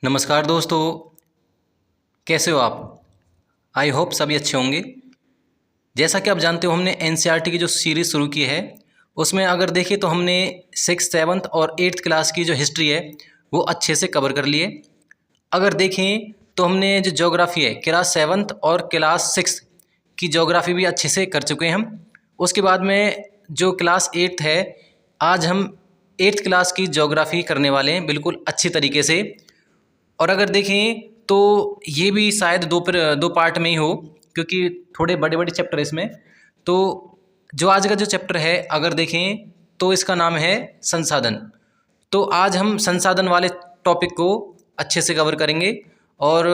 नमस्कार दोस्तों, कैसे हो आप। आई होप सभी अच्छे होंगे। जैसा कि आप जानते हो, हमने एनसीईआरटी की जो सीरीज़ शुरू की है उसमें अगर देखें तो हमने 6th 7th और 8th क्लास की जो हिस्ट्री है वो अच्छे से कवर कर लिए। अगर देखें तो हमने जो ज्योग्राफी है क्लास 7th और क्लास 6 की ज्योग्राफी भी अच्छे से कर चुके हैं हम। उसके बाद में जो क्लास 8th है, आज हम 8th क्लास की ज्योग्राफी करने वाले हैं बिल्कुल अच्छी तरीके से। और अगर देखें तो ये भी शायद दो पार्ट में ही हो, क्योंकि थोड़े बड़े बड़े चैप्टर है इसमें। तो जो आज का जो चैप्टर है अगर देखें तो इसका नाम है संसाधन। तो आज हम संसाधन वाले टॉपिक को अच्छे से कवर करेंगे और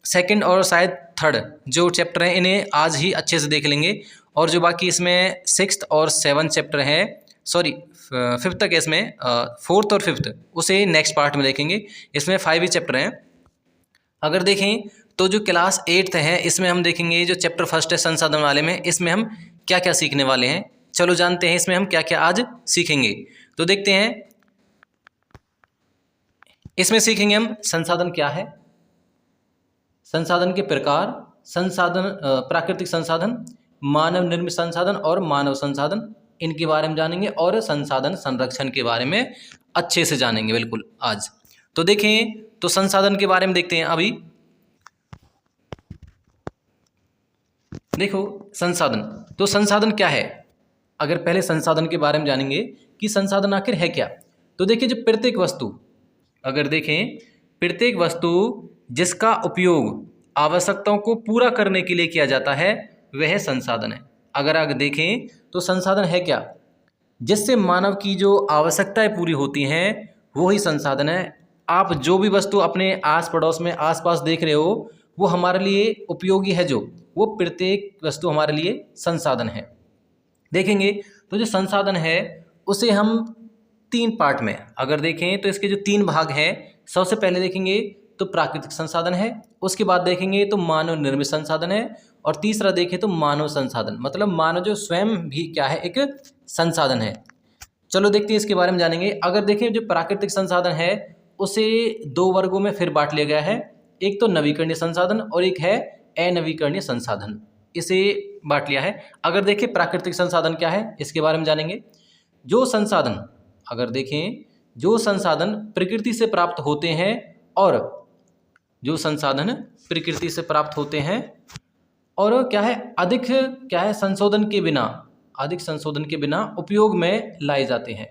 सेकंड और शायद थर्ड जो चैप्टर हैं इन्हें आज ही अच्छे से देख लेंगे। और जो बाकी इसमें 6th और 7th चैप्टर है, सॉरी 5th तक है इसमें, 4th और 5th उसे नेक्स्ट पार्ट में देखेंगे। इसमें 5 ही चैप्टर हैं। अगर देखें तो जो क्लास 8th है इसमें हम देखेंगे जो चैप्टर फर्स्ट है संसाधन वाले में, इसमें हम क्या क्या सीखने वाले हैं। चलो जानते हैं इसमें हम क्या क्या आज सीखेंगे। तो देखते हैं, इसमें सीखेंगे हम संसाधन क्या है, संसाधन के प्रकार, संसाधन प्राकृतिक संसाधन, मानव निर्मित संसाधन और मानव संसाधन, इनके बारे में जानेंगे और संसाधन संरक्षण के बारे में अच्छे से जानेंगे बिल्कुल आज। तो देखें तो संसाधन के बारे में देखते हैं। अभी देखो संसाधन, तो संसाधन क्या है। अगर पहले संसाधन के बारे में जानेंगे कि संसाधन आखिर है क्या। तो देखिए जो प्रत्येक वस्तु, अगर देखें प्रत्येक वस्तु जिसका उपयोग आवश्यकताओं को पूरा करने के लिए किया जाता है वह संसाधन है। अगर आगे देखें तो संसाधन है क्या, जिससे मानव की जो आवश्यकताएं पूरी होती हैं वो ही संसाधन है। आप जो भी वस्तु अपने आस पड़ोस में आसपास देख रहे हो वो हमारे लिए उपयोगी है, जो वो प्रत्येक वस्तु हमारे लिए संसाधन है। देखेंगे तो जो संसाधन है उसे हम 3 पार्ट में अगर देखें तो इसके जो 3 भाग हैं, सबसे पहले देखेंगे तो प्राकृतिक संसाधन है, उसके बाद देखेंगे तो मानव निर्मित संसाधन है, और तीसरा देखें तो मानव संसाधन, मतलब मानव जो स्वयं भी क्या है, एक संसाधन है। चलो देखते हैं इसके बारे में जानेंगे। अगर देखें जो प्राकृतिक संसाधन है उसे 2 वर्गों में फिर बांट लिया गया है, एक तो नवीकरणीय संसाधन और एक है अनवीकरणीय संसाधन, इसे बांट लिया है। अगर देखें प्राकृतिक संसाधन क्या है इसके बारे में जानेंगे। जो संसाधन, अगर देखें जो संसाधन प्रकृति से प्राप्त होते हैं, और जो संसाधन प्रकृति से प्राप्त होते हैं और क्या है अधिक क्या है संशोधन के बिना, अधिक संशोधन के बिना उपयोग में लाए जाते हैं,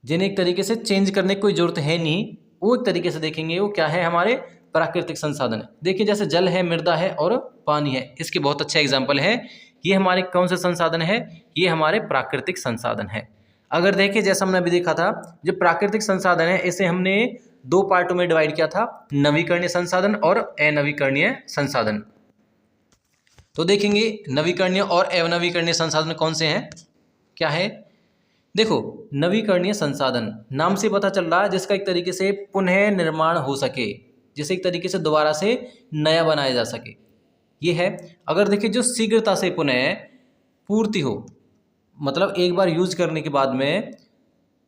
जिन्हें एक तरीके से चेंज करने की कोई जरूरत है नहीं, वो एक तरीके से देखेंगे वो क्या है, हमारे प्राकृतिक संसाधन। देखिए जैसे जल है, मृदा है और पानी है, इसके बहुत अच्छा एग्जाम्पल है। ये हमारे कौन से संसाधन है, ये हमारे प्राकृतिक संसाधन है। अगर देखें जैसा हमने अभी देखा था, जो प्राकृतिक संसाधन है इसे हमने 2 पार्टों में डिवाइड किया था, नवीकरणीय संसाधन और अनवीकरणीय संसाधन। तो देखेंगे नवीकरणीय और अनवीकरणीय संसाधन कौन से हैं, क्या है। देखो नवीकरणीय संसाधन नाम से पता चल रहा है जिसका एक तरीके से पुनः निर्माण हो सके, जिसे एक तरीके से दोबारा से नया बनाया जा सके, ये है। अगर देखिए जो शीघ्रता से पुनः पूर्ति हो, मतलब एक बार यूज करने के बाद में,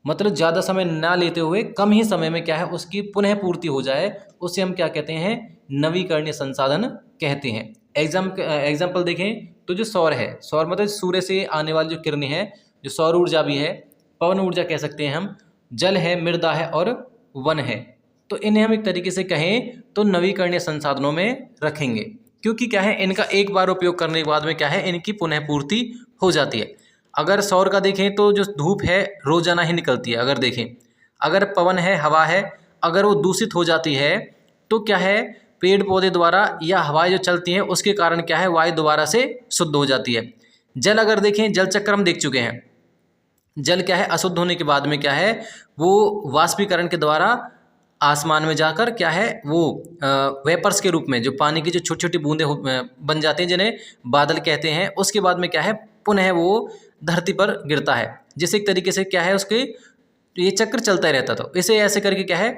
मतलब ज़्यादा समय ना लेते हुए कम ही समय में क्या है उसकी पुनः पूर्ति हो जाए, उसे हम क्या कहते हैं, नवीकरणीय संसाधन कहते हैं। एग्जाम्पल देखें तो जो सौर है, सौर मतलब सूर्य से आने वाली जो किरणें हैं, जो सौर ऊर्जा भी है, पवन ऊर्जा कह सकते हैं हम, जल है, मृदा है और वन है। तो इन्हें हम एक तरीके से कहें तो नवीकरणीय संसाधनों में रखेंगे, क्योंकि क्या है इनका एक बार उपयोग करने के बाद में क्या है इनकी पुनः पूर्ति हो जाती है। अगर सौर का देखें तो जो धूप है रोजाना ही निकलती है। अगर देखें अगर पवन है, हवा है, अगर वो दूषित हो जाती है तो क्या है पेड़ पौधे द्वारा या हवाएं जो चलती हैं उसके कारण क्या है वायु दोबारा से शुद्ध हो जाती है। जल अगर देखें, जल चक्र हम देख चुके हैं, जल क्या है अशुद्ध होने के बाद में क्या है वो वाष्पीकरण के द्वारा आसमान में जाकर क्या है वो वेपर्स के रूप में जो पानी की जो छोटी छोटी बूंदें बन जाते हैं जिन्हें बादल कहते हैं, उसके बाद में क्या है पुनः वो धरती पर गिरता है, जिससे एक तरीके से क्या है उसके ये चक्र चलता ही रहता। तो इसे ऐसे करके क्या है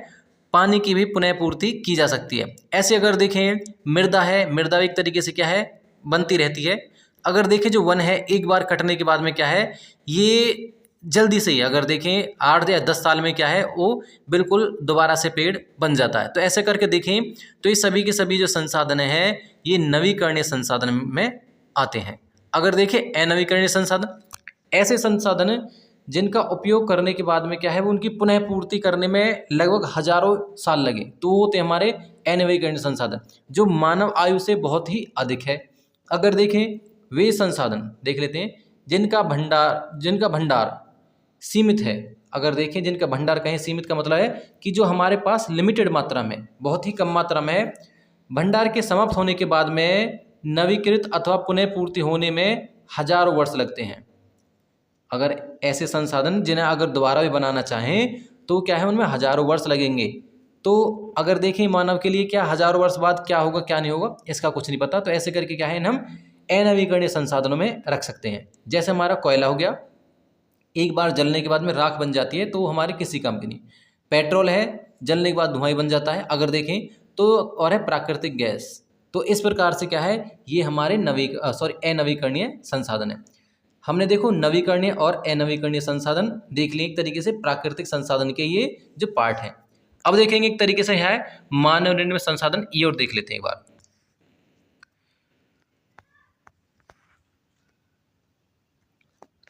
पानी की भी पुनः पूर्ति की जा सकती है। ऐसे अगर देखें मृदा है, मृदा एक तरीके से क्या है बनती रहती है। अगर देखें जो वन है एक बार कटने के बाद में क्या है ये जल्दी से ही, अगर देखें 8 या 10 साल में क्या है वो बिल्कुल दोबारा से पेड़ बन जाता है। तो ऐसे करके देखें तो ये सभी के सभी जो संसाधन हैं ये नवीकरणीय संसाधन में आते हैं। अगर देखें अनवीकरणीय संसाधन, ऐसे संसाधन जिनका उपयोग करने के बाद में क्या है वो उनकी पुनः पूर्ति करने में लगभग हजारों साल लगे, तो वो होते हमारे अनवीकरणीय संसाधन जो मानव आयु से बहुत ही अधिक है। अगर देखें वे संसाधन देख लेते हैं जिनका भंडार सीमित है। अगर देखें जिनका भंडार कहें सीमित का मतलब है कि जो हमारे पास लिमिटेड मात्रा में, बहुत ही कम मात्रा में है, भंडार के समाप्त होने के बाद में नवीकृत अथवा पुनः पूर्ति होने में हजारों वर्ष लगते हैं। अगर ऐसे संसाधन जिन्हें अगर दोबारा भी बनाना चाहें तो क्या है उनमें हजारों वर्ष लगेंगे। तो अगर देखें मानव के लिए क्या हजारों वर्ष बाद क्या होगा क्या नहीं होगा इसका कुछ नहीं पता। तो ऐसे करके क्या है हम अनवीकरणीय संसाधनों में रख सकते हैं। जैसे हमारा कोयला हो गया, एक बार जलने के बाद में राख बन जाती है तो वो हमारे किसी काम की नहीं। पेट्रोल है, जलने के बाद धुआं ही बन जाता है। अगर देखें तो और है प्राकृतिक गैस। तो इस प्रकार से क्या है ये हमारे अनवीकरणीय संसाधन है। हमने देखो नवीकरणीय और अनवीकरणीय संसाधन देख लिए एक तरीके से प्राकृतिक संसाधन के ये जो पार्ट है। अब देखेंगे एक तरीके से है मानव निर्मित संसाधन, ये और देख लेते हैं एक बार।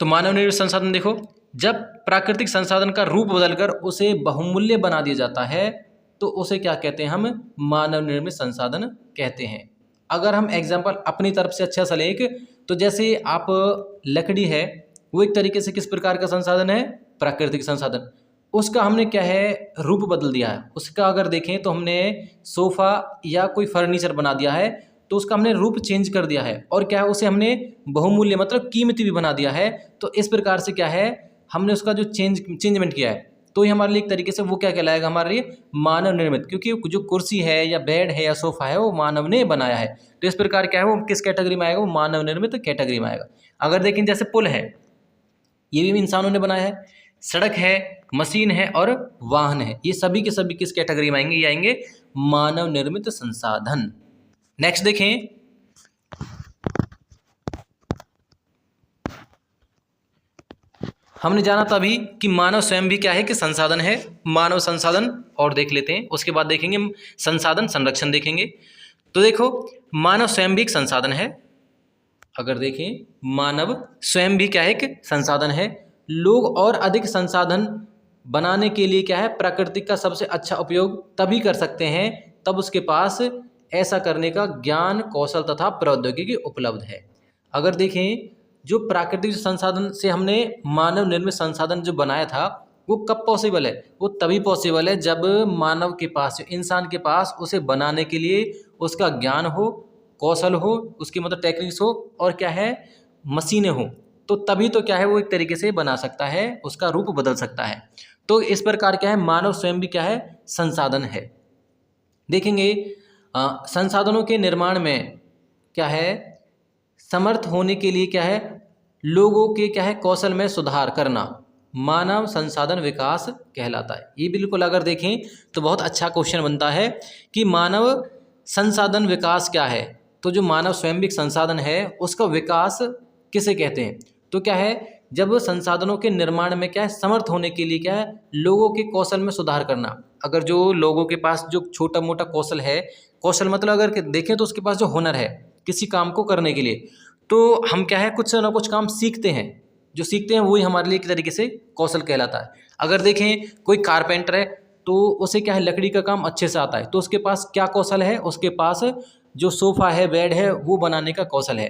तो मानव निर्मित संसाधन देखो, जब प्राकृतिक संसाधन का रूप बदलकर उसे बहुमूल्य बना दिया जाता है तो उसे क्या कहते हैं, हम मानव निर्मित संसाधन कहते हैं। अगर हम एग्जाम्पल अपनी तरफ से अच्छा सा लें तो जैसे आप लकड़ी है वो एक तरीके से किस प्रकार का संसाधन है, प्राकृतिक संसाधन। उसका हमने क्या है रूप बदल दिया है। उसका अगर देखें तो हमने सोफ़ा या कोई फर्नीचर बना दिया है तो उसका हमने रूप चेंज कर दिया है और क्या है उसे हमने बहुमूल्य मतलब कीमती भी बना दिया है। तो इस प्रकार से क्या है हमने उसका जो चेंजमेंट किया है तो ये हमारे लिए एक तरीके से वो क्या कहलाएगा हमारे लिए मानव निर्मित, क्योंकि जो कुर्सी है या बेड है या सोफ़ा है वो मानव ने बनाया है। तो इस प्रकार क्या है वो किस कैटेगरी में आएगा, वो मानव निर्मित कैटेगरी में आएगा। अगर देखें जैसे पुल है ये भी इंसानों ने बनाया है, सड़क है, मशीन है और वाहन है, ये सभी के सभी किस कैटेगरी में आएंगे, ये आएंगे मानव निर्मित संसाधन। नेक्स्ट देखें, हमने जाना था अभी कि मानव स्वयं भी क्या है कि संसाधन है, मानव संसाधन और देख लेते हैं। उसके बाद देखेंगे संसाधन संरक्षण देखेंगे। तो देखो मानव स्वयं भी एक संसाधन है। अगर देखें मानव स्वयं भी क्या है कि संसाधन है। लोग और अधिक संसाधन बनाने के लिए क्या है प्राकृतिक का सबसे अच्छा उपयोग तभी कर सकते हैं तब उसके पास ऐसा करने का ज्ञान, कौशल तथा प्रौद्योगिकी उपलब्ध है। अगर देखें जो प्राकृतिक संसाधन से हमने मानव निर्मित संसाधन जो बनाया था वो कब पॉसिबल है, वो तभी पॉसिबल है जब मानव के पास, इंसान के पास उसे बनाने के लिए उसका ज्ञान हो, कौशल हो, उसकी मतलब टेक्निक्स हो और क्या है मशीनें हो। तो तभी तो क्या है वो एक तरीके से बना सकता है, उसका रूप बदल सकता है। तो इस प्रकार क्या है मानव स्वयं भी क्या है संसाधन है। देखेंगे संसाधनों के निर्माण में क्या है समर्थ होने के लिए क्या है लोगों के क्या है कौशल में सुधार करना मानव संसाधन विकास कहलाता है। ये बिल्कुल अगर देखें तो बहुत अच्छा क्वेश्चन बनता है कि मानव संसाधन विकास क्या है। तो जो मानव स्वयं भी संसाधन है उसका विकास किसे कहते हैं, तो क्या है जब संसाधनों के निर्माण में क्या है समर्थ होने के लिए क्या है लोगों के कौशल में सुधार करना। अगर जो लोगों के पास जो छोटा मोटा कौशल है, कौशल मतलब अगर देखें तो उसके पास जो हुनर है किसी काम को करने के लिए, तो हम क्या है कुछ ना कुछ काम सीखते हैं, जो सीखते हैं वही हमारे लिए एक तरीके से कौशल कहलाता है। अगर देखें कोई कारपेंटर है तो उसे क्या है लकड़ी का काम अच्छे से आता है, तो उसके पास क्या कौशल है, उसके पास जो सोफ़ा है, बेड है वो बनाने का कौशल है।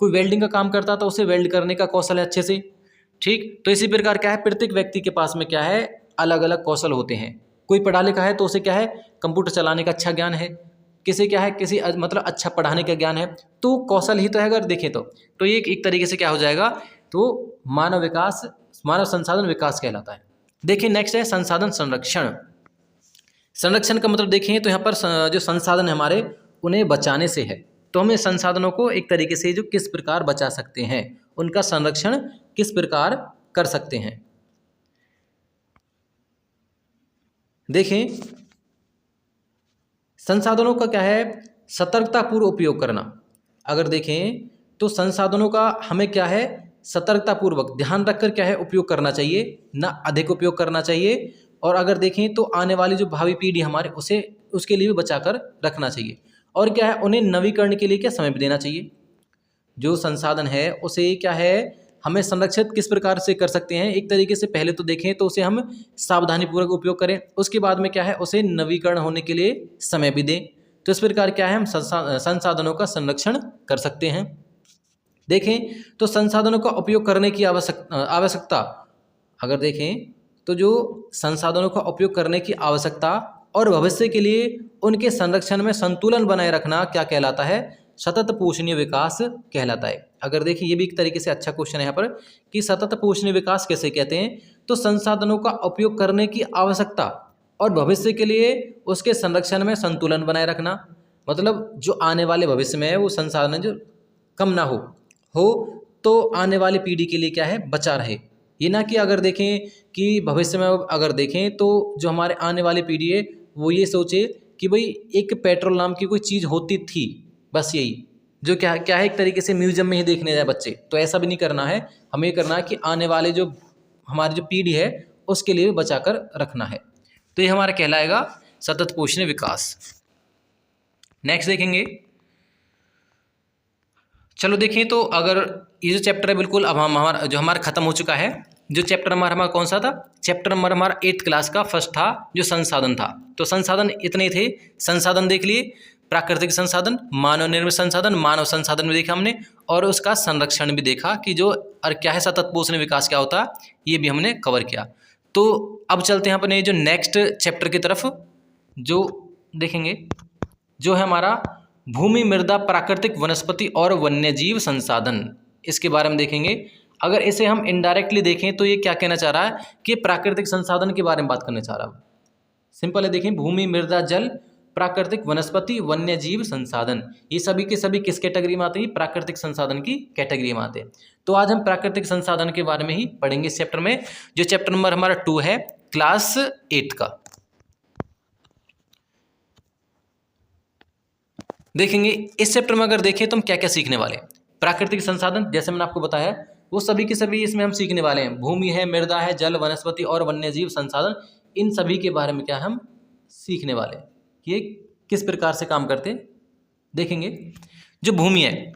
कोई वेल्डिंग का काम करता है तो उसे वेल्ड करने का कौशल है अच्छे से। ठीक, तो इसी प्रकार क्या है प्रत्येक व्यक्ति के पास में क्या है अलग अलग कौशल होते हैं। कोई पढ़ा लिखा है तो उसे क्या है कंप्यूटर चलाने का अच्छा ज्ञान है, किसी क्या है किसी मतलब अच्छा पढ़ाने का ज्ञान है, तो कौशल ही तो है अगर देखें तो ये एक तरीके से क्या हो जाएगा तो मानव विकास, मानव संसाधन विकास कहलाता है। देखिए नेक्स्ट है संसाधन संरक्षण। संरक्षण का मतलब देखें तो यहाँ पर जो संसाधन है हमारे उन्हें बचाने से है। तो हमें संसाधनों को एक तरीके से जो किस प्रकार बचा सकते हैं, उनका संरक्षण किस प्रकार कर सकते हैं। देखें संसाधनों का क्या है सतर्कतापूर्वक उपयोग करना। अगर देखें तो संसाधनों का हमें क्या है सतर्कतापूर्वक ध्यान रखकर क्या है उपयोग करना चाहिए, ना अधिक उपयोग करना चाहिए। और अगर देखें तो आने वाली जो भावी पीढ़ी हमारे उसे उसके लिए भी बचा कर रखना चाहिए। और क्या है, उन्हें नवीकरण के लिए क्या समय भी देना चाहिए। जो संसाधन है उसे क्या है हमें संरक्षित किस प्रकार से कर सकते हैं, एक तरीके से पहले तो देखें तो उसे हम सावधानीपूर्वक उपयोग करें, उसके बाद में क्या है उसे नवीकरण होने के लिए समय भी दें। तो इस प्रकार क्या है हम संसाधनों का संरक्षण कर सकते हैं। देखें तो संसाधनों का उपयोग करने की आवश्यकता अगर देखें तो जो संसाधनों का उपयोग करने की आवश्यकता और भविष्य के लिए उनके संरक्षण में संतुलन बनाए रखना क्या कहलाता है, सतत पोषणीय विकास कहलाता है। अगर देखिए ये भी एक तरीके से अच्छा क्वेश्चन है यहाँ पर कि सतत पोषणीय विकास कैसे कहते हैं, तो संसाधनों का उपयोग करने की आवश्यकता और भविष्य के लिए उसके संरक्षण में संतुलन बनाए रखना, मतलब जो आने वाले भविष्य में है वो संसाधन जो कम ना हो तो आने वाली पीढ़ी के लिए क्या है बचा रहे। ये ना कि अगर देखें कि भविष्य में अगर देखें तो जो हमारे आने वाली पीढ़ी है वो ये सोचे कि भाई एक पेट्रोल नाम की कोई चीज़ होती थी, बस यही जो क्या क्या है एक तरीके से म्यूजियम में ही देखने जाए बच्चे, तो ऐसा भी नहीं करना है। हमें करना है कि आने वाले जो हमारी जो पीढ़ी है उसके लिए भी बचा कर रखना है। तो ये हमारा कहलाएगा सतत पोषणीय विकास। नेक्स्ट देखेंगे, चलो देखें तो अगर ये जो चैप्टर है बिल्कुल अब हमारा खत्म हो चुका है। जो चैप्टर नंबर हमारा कौन सा था, चैप्टर नंबर हमारा 8th क्लास का फर्स्ट था जो संसाधन था। तो संसाधन इतने थे, संसाधन देख लिए, प्राकृतिक संसाधन, मानव निर्मित संसाधन, मानव संसाधन भी देखा हमने, और उसका संरक्षण भी देखा कि जो और क्या है सतत पोषणीय विकास क्या होता है, ये भी हमने कवर किया। तो अब चलते हैं अपने जो नेक्स्ट चैप्टर की तरफ, जो देखेंगे जो है हमारा भूमि, मृदा, प्राकृतिक, वनस्पति और वन्यजीव संसाधन, इसके बारे में देखेंगे। अगर इसे हम इनडायरेक्टली देखें तो ये क्या कहना चाह रहा है कि प्राकृतिक संसाधन के बारे में बात करना चाह रहा है। सिंपल है, देखें भूमि, मृदा, जल, प्राकृतिक, वनस्पति, वन्यजीव संसाधन, ये सभी के सभी किस कैटेगरी में आते हैं, प्राकृतिक संसाधन की कैटेगरी में आते हैं। तो आज हम प्राकृतिक संसाधन के बारे में ही पढ़ेंगे इस चैप्टर में, जो चैप्टर नंबर हमारा 2 है क्लास 8 का। देखेंगे इस चैप्टर में अगर देखें तो हम क्या क्या सीखने वाले हैं। प्राकृतिक संसाधन जैसे मैंने आपको बताया वो सभी के सभी इसमें हम सीखने वाले हैं। भूमि है, मृदा है, जल, वनस्पति और वन्यजीव संसाधन, इन सभी के बारे में क्या हम सीखने वाले हैं, ये किस प्रकार से काम करते हैं। देखेंगे जो भूमि है,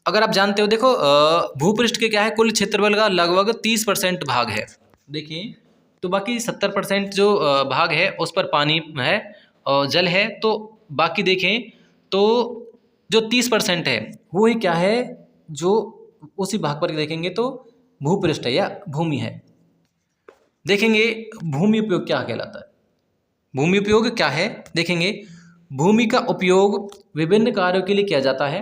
अगर आप जानते हो देखो भूपृष्ठ के क्या है कुल क्षेत्रफल का लगभग 30% भाग है। देखिए तो बाकी 70% जो भाग है उस पर पानी है और जल है, तो बाकी देखें तो जो 30% है वो ही क्या है, जो उसी भाग पर देखेंगे तो भूपृष्ठ है या भूमि है। देखेंगे भूमि उपयोग क्या कहलाता है, भूमि उपयोग क्या है। देखेंगे भूमि का उपयोग विभिन्न कार्यों के लिए किया जाता है।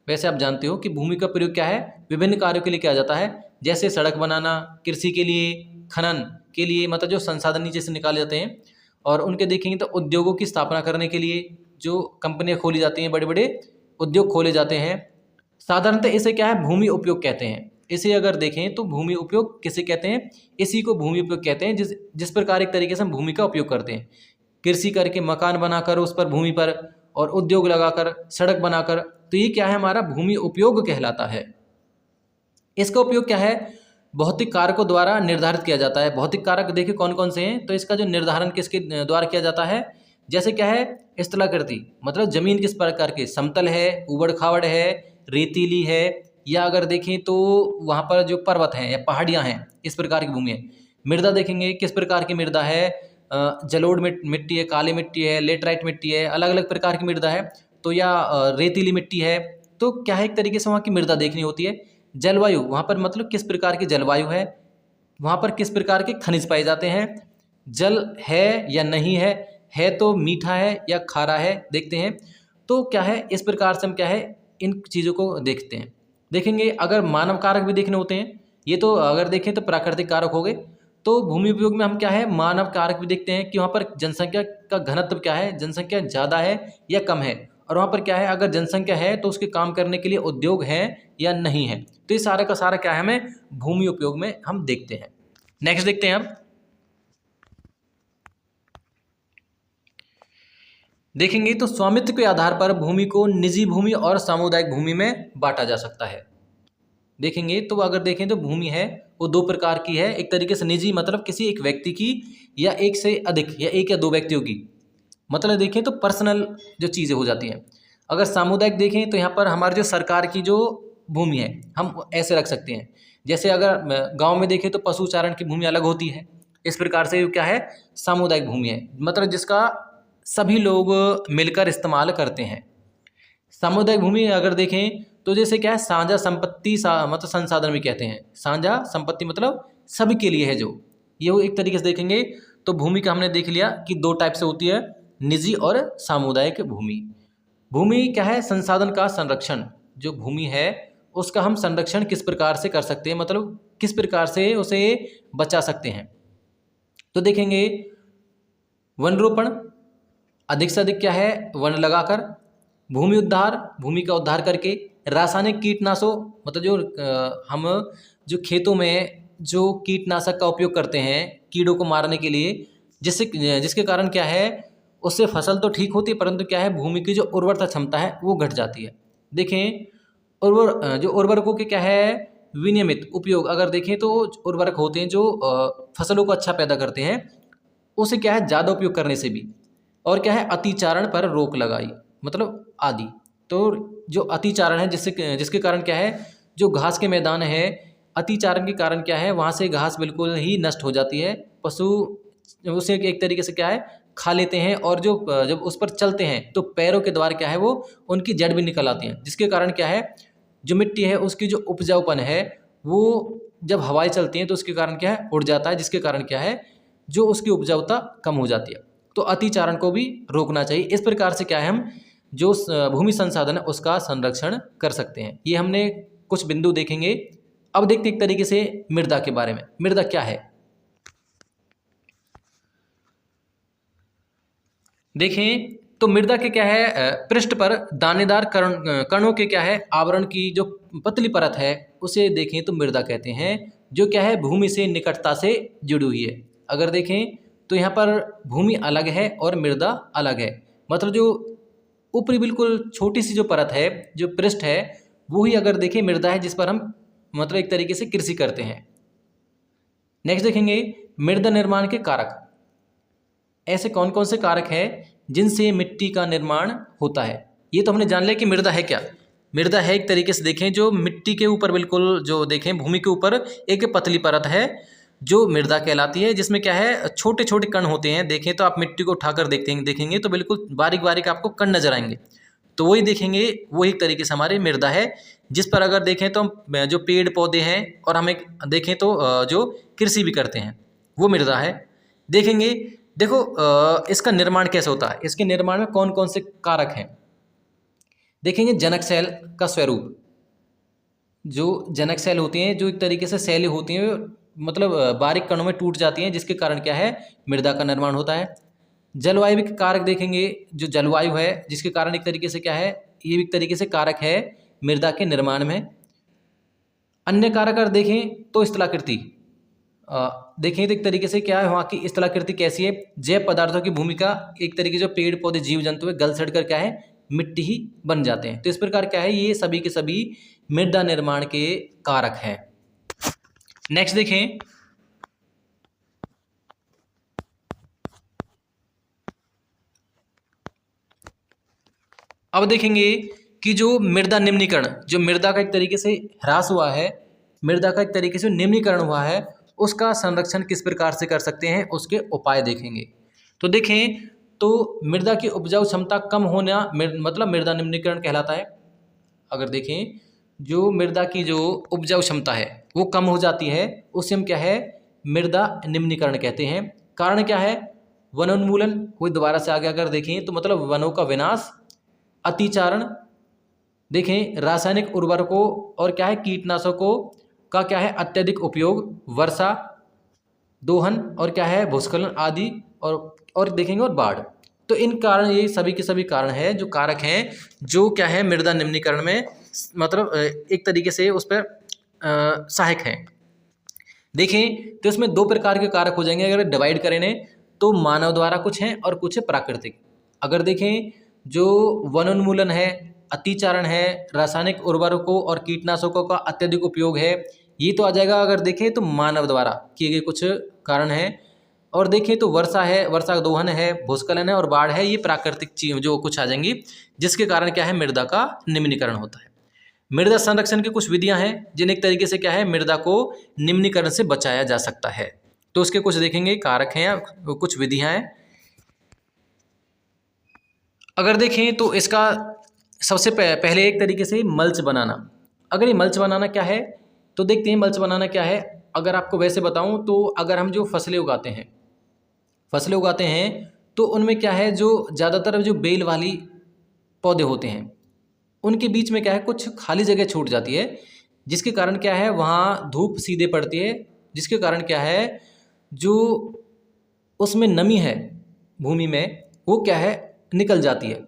वैसे आप जानते हो कि भूमि का प्रयोग क्या है, विभिन्न कार्यों के लिए किया जाता है, जैसे सड़क बनाना, कृषि के लिए, खनन के लिए, मतलब जो संसाधन नीचे से निकाले जाते हैं, और उनके देखेंगे तो उद्योगों की स्थापना करने के लिए जो कंपनियां खोली जाती हैं, बड़े बड़े उद्योग खोले जाते हैं। साधारणतः इसे क्या है भूमि उपयोग कहते हैं। इसे अगर देखें तो भूमि उपयोग किसे कहते हैं, इसी को भूमि उपयोग कहते हैं, जिस प्रकार एक तरीके से हम भूमि का उपयोग करते हैं, कृषि करके, मकान बनाकर उस पर भूमि पर, और उद्योग लगाकर, सड़क बनाकर, तो ये क्या है हमारा भूमि उपयोग कहलाता है। इसका उपयोग क्या है, भौतिक कारकों द्वारा निर्धारित किया जाता है। भौतिक कारक देखिए कौन कौन से हैं, तो इसका जो निर्धारण किसके द्वारा किया जाता है, जैसे क्या है स्थलाकृति, मतलब जमीन किस प्रकार की, समतल है, उबड़ खाबड़ है, रेतीली है, या अगर देखें तो वहाँ पर जो पर्वत हैं या पहाड़ियाँ हैं, इस प्रकार की भूमि है। मृदा देखेंगे किस प्रकार की मृदा है, जलोढ़ मिट्टी है, काली मिट्टी है, लेटराइट मिट्टी है, अलग अलग प्रकार की मृदा है, तो या रेतीली मिट्टी है, तो क्या है एक तरीके से वहाँ की मृदा देखनी होती है। जलवायु, वहाँ पर मतलब किस प्रकार की जलवायु है, वहाँ पर किस प्रकार के खनिज पाए जाते हैं, जल है या नहीं है तो मीठा है या खारा है, देखते हैं। तो क्या है इस प्रकार से हम क्या है इन चीज़ों को देखते हैं। देखेंगे अगर मानव कारक भी देखने होते हैं, ये तो अगर देखें तो प्राकृतिक कारक हो गए, तो भूमि उपयोग में हम क्या है मानव कारक भी देखते हैं कि वहाँ पर जनसंख्या का घनत्व क्या है, जनसंख्या ज़्यादा है या कम है, और वहाँ पर क्या है अगर जनसंख्या है तो उसके काम करने के लिए उद्योग हैं या नहीं है। तो ये सारे का सारा क्या है हमें भूमि उपयोग में हम देखते हैं। नेक्स्ट देखते हैं अब, देखेंगे तो स्वामित्व के आधार पर भूमि को निजी भूमि और सामुदायिक भूमि में बांटा जा सकता है। देखेंगे तो अगर देखें तो भूमि है वो दो प्रकार की है। एक तरीके से निजी, मतलब किसी एक व्यक्ति की, या एक से अधिक या एक या दो व्यक्तियों की, मतलब देखें तो पर्सनल जो चीज़ें हो जाती हैं। अगर सामुदायिक देखें तो यहाँ पर हमारी जो सरकार की जो भूमि है हम ऐसे रख सकते हैं। जैसे अगर गांव में देखें तो पशुचारण की भूमि अलग होती है। इस प्रकार से क्या है, सामुदायिक भूमि है, मतलब जिसका सभी लोग मिलकर इस्तेमाल करते हैं। सामुदायिक भूमि अगर देखें तो जैसे क्या है, साझा संपत्ति मतलब संसाधन भी कहते हैं। साझा संपत्ति मतलब सभी के लिए है जो, ये वो एक तरीके से देखेंगे तो भूमि का हमने देख लिया कि दो टाइप से होती है, निजी और सामुदायिक भूमि। भूमि क्या है, संसाधन का संरक्षण। जो भूमि है उसका हम संरक्षण किस प्रकार से कर सकते हैं, मतलब किस प्रकार से उसे बचा सकते हैं। तो देखेंगे वन रोपण, अधिक से अधिक क्या है वन लगाकर, भूमि उद्धार, भूमि का उद्धार करके, रासायनिक कीटनाशों, मतलब जो हम जो खेतों में जो कीटनाशक का उपयोग करते हैं कीड़ों को मारने के लिए, जिसके कारण क्या है उससे फसल तो ठीक होती है परंतु क्या है भूमि की जो उर्वरता क्षमता है वो घट जाती है। देखें जो उर्वरकों के क्या है विनियमित उपयोग, अगर देखें तो उर्वरक होते हैं जो फसलों को अच्छा पैदा करते हैं, उसे क्या है ज़्यादा उपयोग करने से भी, और क्या है अतिचारण पर रोक लगाई, मतलब आदि। तो जो अतिचारण है जिसके कारण क्या है जो घास के मैदान है, अतिचारण के कारण क्या है वहाँ से घास बिल्कुल ही नष्ट हो जाती है, पशु उसे एक तरीके से क्या है खा लेते हैं, और जो जब उस पर चलते हैं तो पैरों के द्वारा क्या है वो उनकी जड़ भी निकल आती हैं, जिसके कारण क्या है जो मिट्टी है उसकी जो उपजाऊपन है वो जब हवाएं चलती हैं तो उसके कारण क्या है उड़ जाता है, जिसके कारण क्या है जो उसकी उपजाऊता कम हो जाती है। तो अतिचारण को भी रोकना चाहिए। इस प्रकार से क्या है हम जो भूमि संसाधन है उसका संरक्षण कर सकते हैं। ये हमने कुछ बिंदु देखेंगे। अब देखते एक तरीके से मृदा के बारे में। मृदा क्या है, देखें तो मृदा के क्या है पृष्ठ पर दानेदार कणों के क्या है आवरण की जो पतली परत है उसे देखें तो मृदा कहते हैं, जो क्या है भूमि से निकटता से जुड़ी हुई है। अगर देखें तो यहाँ पर भूमि अलग है और मृदा अलग है, मतलब जो ऊपरी बिल्कुल छोटी सी जो परत है जो पृष्ठ है वो ही अगर देखें मृदा है, जिस पर हम मतलब एक तरीके से कृषि करते हैं। नेक्स्ट देखेंगे मृदा निर्माण के कारक। ऐसे कौन कौन से कारक हैं जिनसे मिट्टी का निर्माण होता है। ये तो हमने जान लिया कि मृदा है क्या। मृदा है एक तरीके से देखें जो मिट्टी के ऊपर बिल्कुल जो देखें भूमि के ऊपर एक पतली परत है जो मृदा कहलाती है, जिसमें क्या है छोटे छोटे कण होते हैं। देखें तो आप मिट्टी को उठाकर देखेंगे तो बिल्कुल बारीक बारीक आपको कण नजर आएंगे, तो वही देखेंगे वही एक तरीके से हमारी मृदा है, जिस पर अगर देखें तो जो पेड़ पौधे हैं और हमें देखें तो जो कृषि भी करते हैं वो मृदा है। देखेंगे देखो इसका निर्माण कैसे होता है, इसके निर्माण में कौन कौन से कारक हैं। देखेंगे जनक सेल का स्वरूप, जो जनक सेल होती हैं जो एक तरीके से सेलें होती हैं मतलब बारीक कणों में टूट जाती हैं, जिसके कारण क्या है मृदा का निर्माण होता है। जलवायु के कारक देखेंगे, जो जलवायु है जिसके कारण एक तरीके से क्या है ये भी एक तरीके से कारक है मृदा के निर्माण में। अन्य कारक अगर देखें तो स्थलाकृति, देखें तो एक तरीके से क्या है वहाँ की स्थलाकृति कैसी है, जैव पदार्थों की भूमिका, एक तरीके से पेड़ पौधे जीव जंतु है गल सड़ कर क्या है मिट्टी ही बन जाते हैं। तो इस प्रकार क्या है ये सभी के सभी मृदा निर्माण के कारक हैं। नेक्स्ट देखें अब देखेंगे कि जो मृदा निम्नीकरण, जो मृदा का एक तरीके से ह्रास हुआ है, मृदा का एक तरीके से निम्नीकरण हुआ है, उसका संरक्षण किस प्रकार से कर सकते हैं उसके उपाय देखेंगे। तो देखें तो मृदा की उपजाऊ क्षमता कम होना मतलब मृदा निम्नीकरण कहलाता है। अगर देखें जो मृदा की जो उपजाऊ क्षमता है वो कम हो जाती है, उसे हम क्या है मृदा निम्नीकरण कहते हैं। कारण क्या है वनोन्मूलन, कोई दोबारा से आगे अगर देखें तो मतलब वनों का विनाश, अतिचारण, देखें रासायनिक उर्वरकों और क्या है कीटनाशकों का क्या है अत्यधिक उपयोग, वर्षा, दोहन और क्या है भूस्खलन आदि, और देखेंगे और बाढ़। तो इन कारण ये सभी के सभी कारण है जो कारक हैं जो क्या है मृदा निम्नीकरण में मतलब एक तरीके से उस पर सहायक हैं। देखें तो इसमें दो प्रकार के कारक हो जाएंगे अगर डिवाइड करें तो मानव द्वारा कुछ हैं और कुछ है प्राकृतिक। अगर देखें जो वनोन्मूलन है अतिचारण है, रासायनिक उर्वरकों और कीटनाशकों का अत्यधिक उपयोग है। ये तो आ जाएगा अगर देखें तो मानव द्वारा किए गए कुछ कारण हैं। और देखें तो वर्षा है, वर्षा दोहन है, भूस्खलन है और बाढ़ है, ये प्राकृतिक चीज जो कुछ आ जाएंगी जिसके कारण क्या है मृदा का निम्नीकरण होता है। मृदा संरक्षण की कुछ विधियां हैं जिन एक तरीके से क्या है मृदा को निम्नीकरण से बचाया जा सकता है। तो उसके कुछ देखेंगे कारक हैं या कुछ विधियां हैं। अगर देखें तो इसका सबसे पहले एक तरीके से मल्च बनाना। अगर ये मल्च बनाना क्या है तो देखते हैं मल्च बनाना क्या है। अगर आपको वैसे बताऊं तो अगर हम जो फसलें उगाते हैं तो उनमें क्या है जो ज़्यादातर जो बेल वाली पौधे होते हैं उनके बीच में क्या है कुछ खाली जगह छूट जाती है, जिसके कारण क्या है वहाँ धूप सीधे पड़ती है, जिसके कारण क्या है जो उसमें नमी है भूमि में वो क्या है निकल जाती है।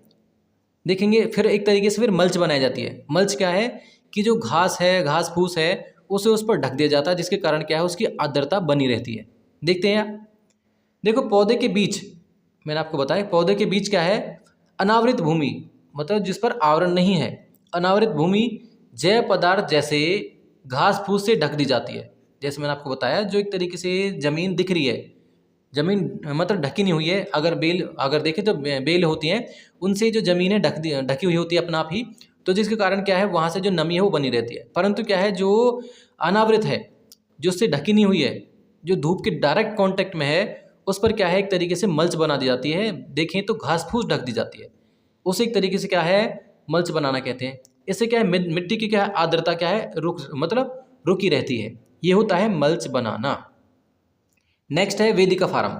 देखेंगे फिर एक तरीके से फिर मल्च बनाई जाती है। मल्च क्या है कि जो घास है, घास फूस है, उसे उस पर ढक दिया जाता है, जिसके कारण क्या है उसकी आर्द्रता बनी रहती है। देखते हैं देखो पौधे के बीच, मैंने आपको बताया पौधे के बीच क्या है अनावृत भूमि, मतलब जिस पर आवरण नहीं है, अनावृत भूमि जैव पदार्थ जैसे घास फूस से ढक दी जाती है। जैसे मैंने आपको बताया जो एक तरीके से ज़मीन दिख रही है, ज़मीन मतलब ढकी नहीं हुई है। अगर देखें तो बेल होती हैं उनसे जो ज़मीन है ढकी हुई होती है अपना आप ही, तो जिसके कारण क्या है वहाँ से जो नमी है वो बनी रहती है। परंतु क्या है जो अनावृत है, जो उससे ढकी नहीं हुई है, जो धूप के डायरेक्ट कांटेक्ट में है, उस पर क्या है एक तरीके से मल्च बना दी जाती है। देखें तो घास फूस ढक दी जाती है, उसे एक तरीके से क्या है मल्च बनाना कहते हैं। इससे क्या है मिट्टी की क्या है आर्द्रता क्या है रुकी रहती है। ये होता है मल्च बनाना। नेक्स्ट है वेदिका फार्म।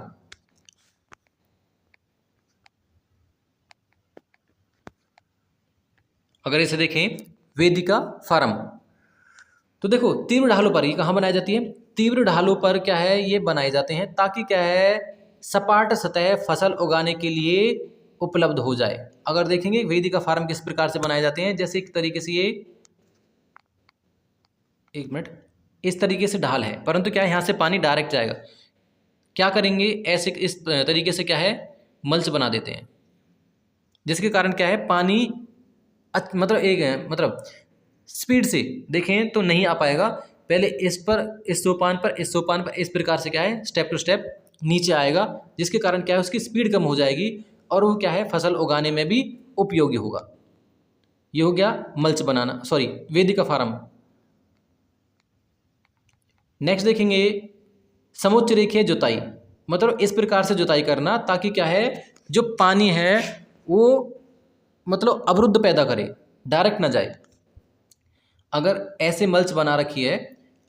अगर इसे देखें वेदिका फार्म तो देखो तीव्र ढालों पर ये कहाँ बनाई जाती है, तीव्र ढालों पर क्या है ये बनाए जाते हैं ताकि क्या है सपाट सतह फसल उगाने के लिए उपलब्ध हो जाए। अगर देखेंगे वेदिका फार्म किस प्रकार से बनाए जाते हैं, जैसे एक तरीके से ये एक मिनट इस तरीके से ढाल है, परंतु क्या है यहाँ से पानी डायरेक्ट जाएगा। क्या करेंगे ऐसे इस तरीके से क्या है मल्च बना देते हैं, जिसके कारण क्या है पानी मतलब स्पीड से देखें तो नहीं आ पाएगा। पहले इस सोपान पर इस प्रकार से क्या है स्टेप टू स्टेप नीचे आएगा, जिसके कारण क्या है उसकी स्पीड कम हो जाएगी और वो क्या है फसल उगाने में भी उपयोगी होगा। ये हो गया मल्च बनाना, सॉरी वेदिका फार्म। नेक्स्ट देखेंगे समुच्च रेखीय जुताई, मतलब इस प्रकार से जुताई करना ताकि क्या है जो पानी है वो मतलब अवरुद्ध पैदा करे, डायरेक्ट ना जाए। अगर ऐसे मल्च बना रखी है,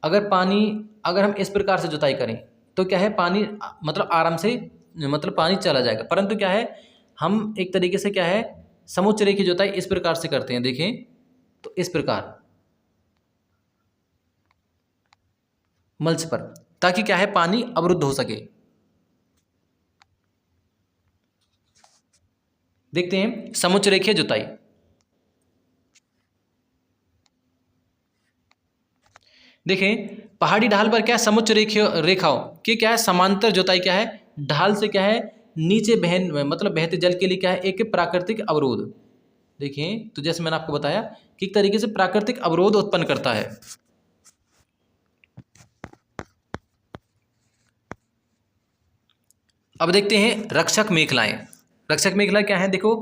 अगर हम इस प्रकार से जुताई करें तो क्या है पानी मतलब आराम से पानी चला जाएगा। परंतु क्या है हम एक तरीके से क्या है समुच्च रेखीय जुताई इस प्रकार से करते हैं। देखें तो इस प्रकार मल्च पर, ताकि क्या है पानी अवरुद्ध हो सके। देखते हैं समुच्च रेखीय जुताई। देखें पहाड़ी ढाल पर क्या है समुच्च रेखाओं की क्या है समांतर जुताई क्या है ढाल से क्या है नीचे बहते जल के लिए क्या है एक प्राकृतिक अवरोध। देखें तो जैसे मैंने आपको बताया कि एक तरीके से प्राकृतिक अवरोध उत्पन्न करता है। अब देखते हैं रक्षक मेखलाएं। रक्षक मेखला क्या है देखो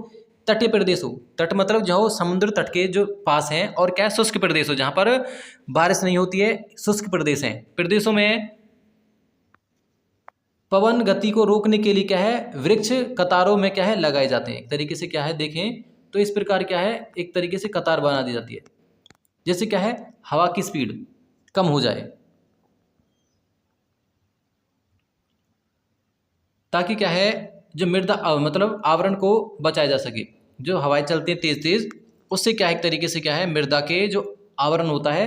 तटीय प्रदेशों, तट मतलब जो समुद्र तट के जो पास हैं, और क्या है शुष्क प्रदेशों जहाँ पर बारिश नहीं होती है, शुष्क प्रदेश हैं, प्रदेशों में पवन गति को रोकने के लिए क्या है वृक्ष कतारों में क्या है लगाए जाते हैं। एक तरीके से क्या है देखें तो इस प्रकार क्या है एक तरीके से कतार बना दी जाती है, जैसे क्या है हवा की स्पीड कम हो जाए, ताकि क्या है जो मृदा मतलब आवरण को बचाया जा सके। जो हवाएं चलती हैं तेज तेज, उससे क्या है एक तरीके से क्या है मृदा के जो आवरण होता है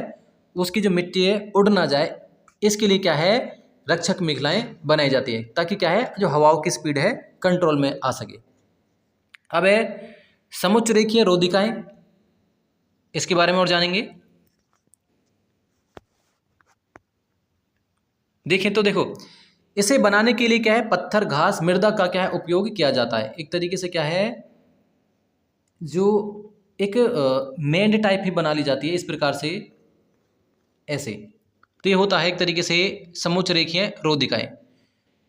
उसकी जो मिट्टी है उड़ ना जाए, इसके लिए क्या है रक्षक मेखलाएं बनाई जाती है, ताकि क्या है जो हवाओं की स्पीड है कंट्रोल में आ सके। अब है समुच्च रेखीय रोधिकाएं, इसके बारे में और जानेंगे। देखें तो देखो इसे बनाने के लिए क्या है पत्थर घास मृदा का क्या है उपयोग किया जाता है। एक तरीके से क्या है जो एक मेंड टाइप ही बना ली जाती है इस प्रकार से, ऐसे। तो ये होता है एक तरीके से समोच्च रेखीय रोधिकाएं।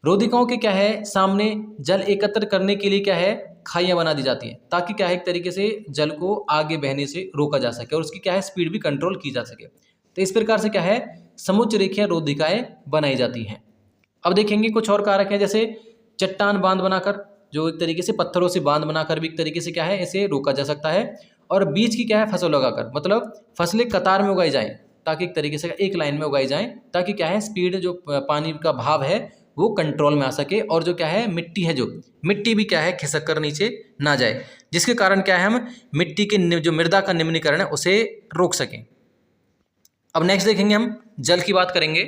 रोधिकाओं के क्या है, सामने जल एकत्र करने के लिए क्या है, खाइयां बना दी जाती हैं, ताकि क्या है एक तरीके से जल को आगे बहने से रोका जा सके और उसकी क्या है स्पीड भी कंट्रोल की जा सके। तो इस प्रकार से क्या है समोच्च रेखीय रोधिकाएं बनाई जाती हैं। अब देखेंगे कुछ और कारक हैं, जैसे चट्टान बांध बनाकर, जो एक तरीके से पत्थरों से बांध बनाकर भी एक तरीके से क्या है इसे रोका जा सकता है। और बीज की क्या है फसल लगाकर, मतलब फसलें कतार में उगाई जाएं, ताकि एक तरीके से एक लाइन में उगाई जाएं, ताकि क्या है स्पीड जो पानी का भाव है वो कंट्रोल में आ सके, और जो क्या है मिट्टी है, जो मिट्टी भी क्या है खिसक कर नीचे ना जाए, जिसके कारण क्या है हम मिट्टी के जो मृदा का निम्नीकरण है उसे रोक सकें। अब नेक्स्ट देखेंगे हम जल की बात करेंगे।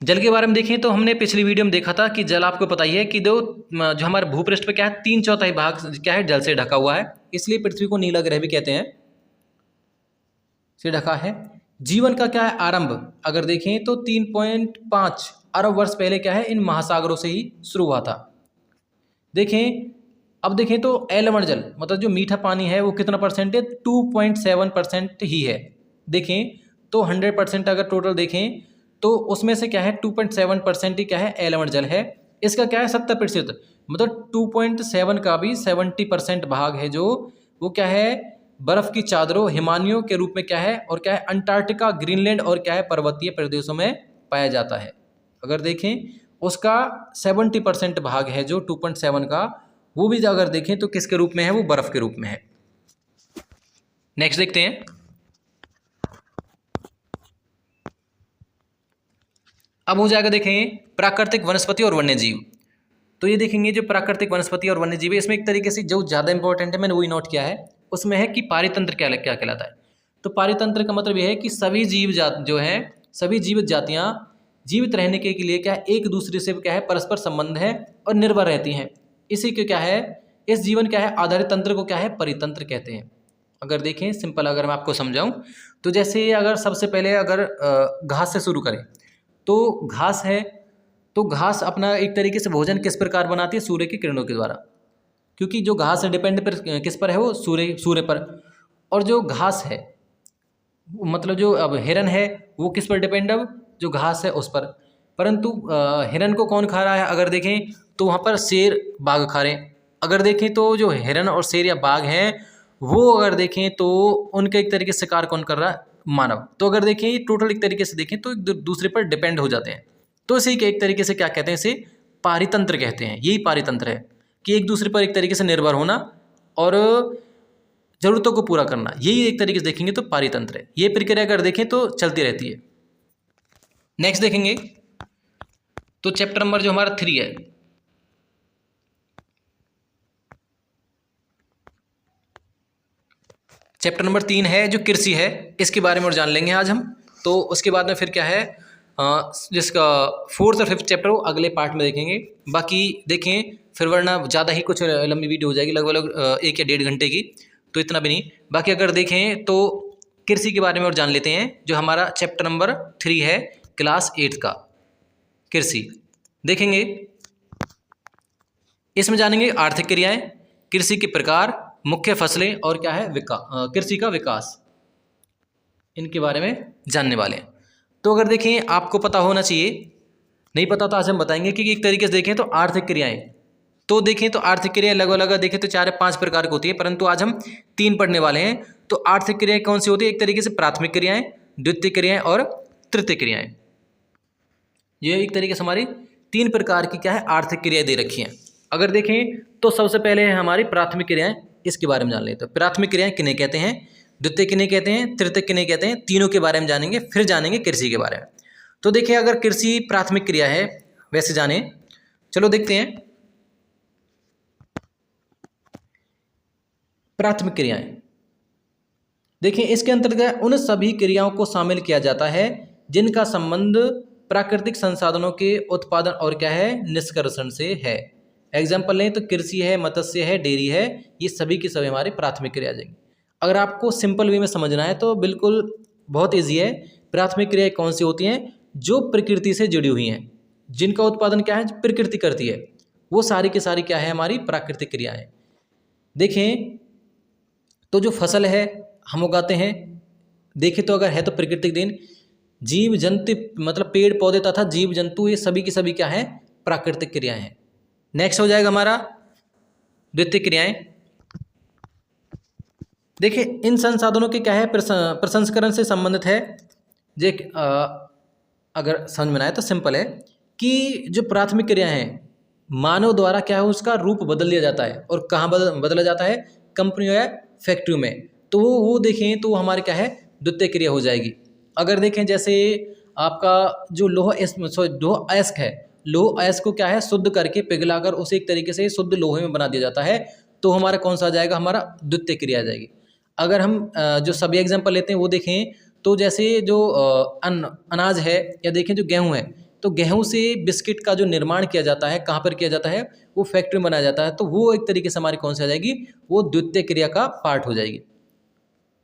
जल के बारे में देखें तो हमने पिछली वीडियो में देखा था कि जल आपको पता ही है कि जो हमारे भूपृष्ठ पे क्या है 3/4 भाग क्या है जल से ढका हुआ है, इसलिए पृथ्वी को नीला ग्रह भी कहते हैं, से ढका है। जीवन का क्या है आरंभ अगर देखें तो 3.5 अरब वर्ष पहले क्या है इन महासागरों से ही शुरू हुआ था। देखें अब देखें तो एलवण जल मतलब जो मीठा पानी है वो कितना परसेंट है, 2.7% ही है। देखें तो 100% अगर टोटल देखें तो उसमें से क्या है 2.7% ही क्या है एलवण जल है। इसका क्या है 70% मतलब 2.7 का भी 70% भाग है जो वो क्या है बर्फ की चादरों हिमानियों के रूप में क्या है, और क्या है अंटार्कटिका, ग्रीनलैंड और क्या है पर्वतीय प्रदेशों में पाया जाता है। अगर देखें उसका 70% भाग है जो 2.7 का, वो भी अगर देखें तो किसके रूप में है, वो बर्फ के रूप में है। नेक्स्ट देखते हैं। अब हो जाएगा देखें प्राकृतिक वनस्पति और वन्यजीव। तो ये देखेंगे जो प्राकृतिक वनस्पति और वन्यजीव है इसमें एक तरीके से जो ज़्यादा इंपॉर्टेंट है मैंने वही नोट किया है, उसमें है कि पारितंत्र क्या क्या कहलाता है। तो पारितंत्र का मतलब यह है कि सभी जीव जात जो है, सभी जीवित जातियाँ जीवित रहने के लिए क्या है एक दूसरे से क्या है परस्पर संबंध है और निर्भर रहती हैं। इसी के क्या है इस जीवन क्या है आधारित तंत्र को क्या है परितंत्र कहते हैं। अगर देखें सिंपल अगर मैं आपको समझाऊं तो जैसे अगर सबसे पहले अगर घास से शुरू करें तो घास है, तो घास अपना एक तरीके से भोजन किस प्रकार बनाती है, सूर्य की किरणों के द्वारा, क्योंकि जो घास है डिपेंड पर किस पर है, वो सूर्य पर। और जो घास है मतलब जो अब हिरन है वो किस पर डिपेंड, अब जो घास है उस पर। परंतु हिरन को कौन खा रहा है, अगर देखें तो वहाँ पर शेर बाघ खा रहे हैं। अगर देखें तो जो हिरन और शेर या बाघ हैं वो अगर देखें तो उनके एक तरीके से शिकार कौन कर रहा है, मानव। तो अगर देखें टोटल एक तरीके से देखें तो एक दूसरे पर डिपेंड हो जाते हैं। तो इसी के एक तरीके से क्या कहते हैं, इसे पारितंत्र कहते हैं। यही पारितंत्र है कि एक दूसरे पर एक तरीके से निर्भर होना और जरूरतों को पूरा करना, यही एक तरीके से देखेंगे तो पारितंत्र है। ये प्रक्रिया अगर देखें तो चलती रहती है। नेक्स्ट देखेंगे तो चैप्टर नंबर जो हमारा 3 है, चैप्टर नंबर 3 है जो कृषि है, इसके बारे में और जान लेंगे आज हम। तो उसके बाद में फिर क्या है जिसका 4th और 5th चैप्टर वो अगले पार्ट में देखेंगे। बाकी देखें फिर वरना ज़्यादा ही कुछ लंबी वीडियो हो जाएगी, लगभग 1 या 1.5 घंटे की, तो इतना भी नहीं। बाकी अगर देखें तो कृषि के बारे में और जान लेते हैं, जो हमारा चैप्टर नंबर 3 है क्लास 8 का कृषि देखेंगे। इसमें जानेंगे आर्थिक क्रियाएं, कृषि के प्रकार, मुख्य फसलें और क्या है कृषि का विकास, इनके बारे में जानने वाले हैं। तो अगर देखें आपको पता होना चाहिए, नहीं पता तो आज हम बताएंगे कि एक तरीके से देखें तो आर्थिक क्रियाएं, तो देखें तो आर्थिक क्रियाएं लगभग देखें तो 4 या 5 प्रकार की होती है, परंतु आज हम 3 पढ़ने वाले हैं। तो आर्थिक क्रियाएं कौन सी होती है, एक तरीके से प्राथमिक क्रियाएं, द्वितीय क्रियाएं और तृतीय क्रियाएं। ये एक तरीके से हमारी 3 प्रकार की क्या है आर्थिक क्रियाएं दे रखी हैं। अगर देखें तो सबसे पहले है हमारी प्राथमिक क्रियाएं, इसके बारे में जान लेते हैं। प्राथमिक क्रियाएं किन्हें कहते हैं, द्वितीय किन्हें कहते हैं, तृतीय किन्हें कहते हैं, तीनों के बारे में जानेंगे। फिर जानेंगे कृषि के बारे में। तो देखिए अगर कृषि प्राथमिक क्रिया है वैसे जाने, चलो देखते हैं प्राथमिक क्रियाएं। देखिए इसके अंतर्गत उन सभी क्रियाओं को शामिल किया जाता है जिनका संबंध प्राकृतिक संसाधनों के उत्पादन और क्या है निष्कर्षण से है। एग्जाम्पल लें तो कृषि है, मत्स्य है, डेयरी है, ये सभी की सभी हमारी प्राथमिक क्रिया आ जाएंगी। अगर आपको सिंपल वे में समझना है तो बिल्कुल बहुत ईजी है। प्राथमिक क्रियाएं कौन सी होती हैं, जो प्रकृति से जुड़ी हुई हैं, जिनका उत्पादन क्या है प्रकृति करती है। वो सारी की सारी क्या है, हमारी प्राकृतिक क्रियाएं। देखें तो जो फसल है हम उगाते हैं, देखें तो अगर है तो प्राकृतिक देन, जीव जंतु मतलब पेड़ पौधे तथा जीव जंतु, ये सभी की सभी क्या है, प्राकृतिक क्रियाएं हैं। नेक्स्ट हो जाएगा हमारा द्वितीय क्रियाएं। देखिए इन संसाधनों के क्या है, प्रसंस्करण से संबंधित है। जे अगर समझ में आए तो सिंपल है कि जो प्राथमिक क्रियाएं हैं मानव द्वारा क्या है, उसका रूप बदल दिया जाता है। और कहाँ बदला जाता है, कंपनियों या फैक्ट्रियों में। तो वो देखें तो हमारे क्या है, द्वितीय क्रिया हो जाएगी। अगर देखें जैसे आपका जो लोह अयस्क है, लोह अयस्क को क्या है, शुद्ध करके पिघलाकर उसे एक तरीके से शुद्ध लोहे में बना दिया जाता है, तो हमारा कौन सा आ जाएगा, हमारा द्वितीय क्रिया आ जाएगी। अगर हम जो सभी एग्जाम्पल लेते हैं वो देखें तो जैसे जो अनाज है या देखें जो गेहूँ है, तो गेहूँ से बिस्किट का जो निर्माण किया जाता है, कहाँ पर किया जाता है, वो फैक्ट्री में बनाया जाता है। तो वो एक तरीके से हमारी कौन सी आ जाएगी, वो द्वितीय क्रिया का पार्ट हो जाएगी।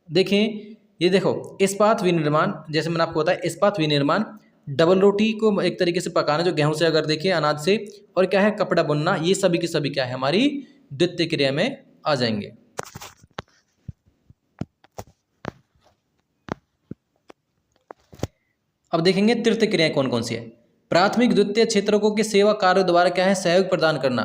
देखें ये देखो इस्पात विनिर्माण, जैसे मैंने आपको बताया इस्पात विनिर्माण, डबल रोटी को एक तरीके से पकाना जो गेहूं से अगर देखिए अनाज से, और क्या है कपड़ा बुनना, ये सभी की सभी क्या है, हमारी द्वितीय क्रिया में आ जाएंगे। अब देखेंगे तृतीय क्रियाएं कौन कौन सी है। प्राथमिक द्वितीय क्षेत्रकों के सेवा कार्यों द्वारा क्या है, सहयोग प्रदान करना।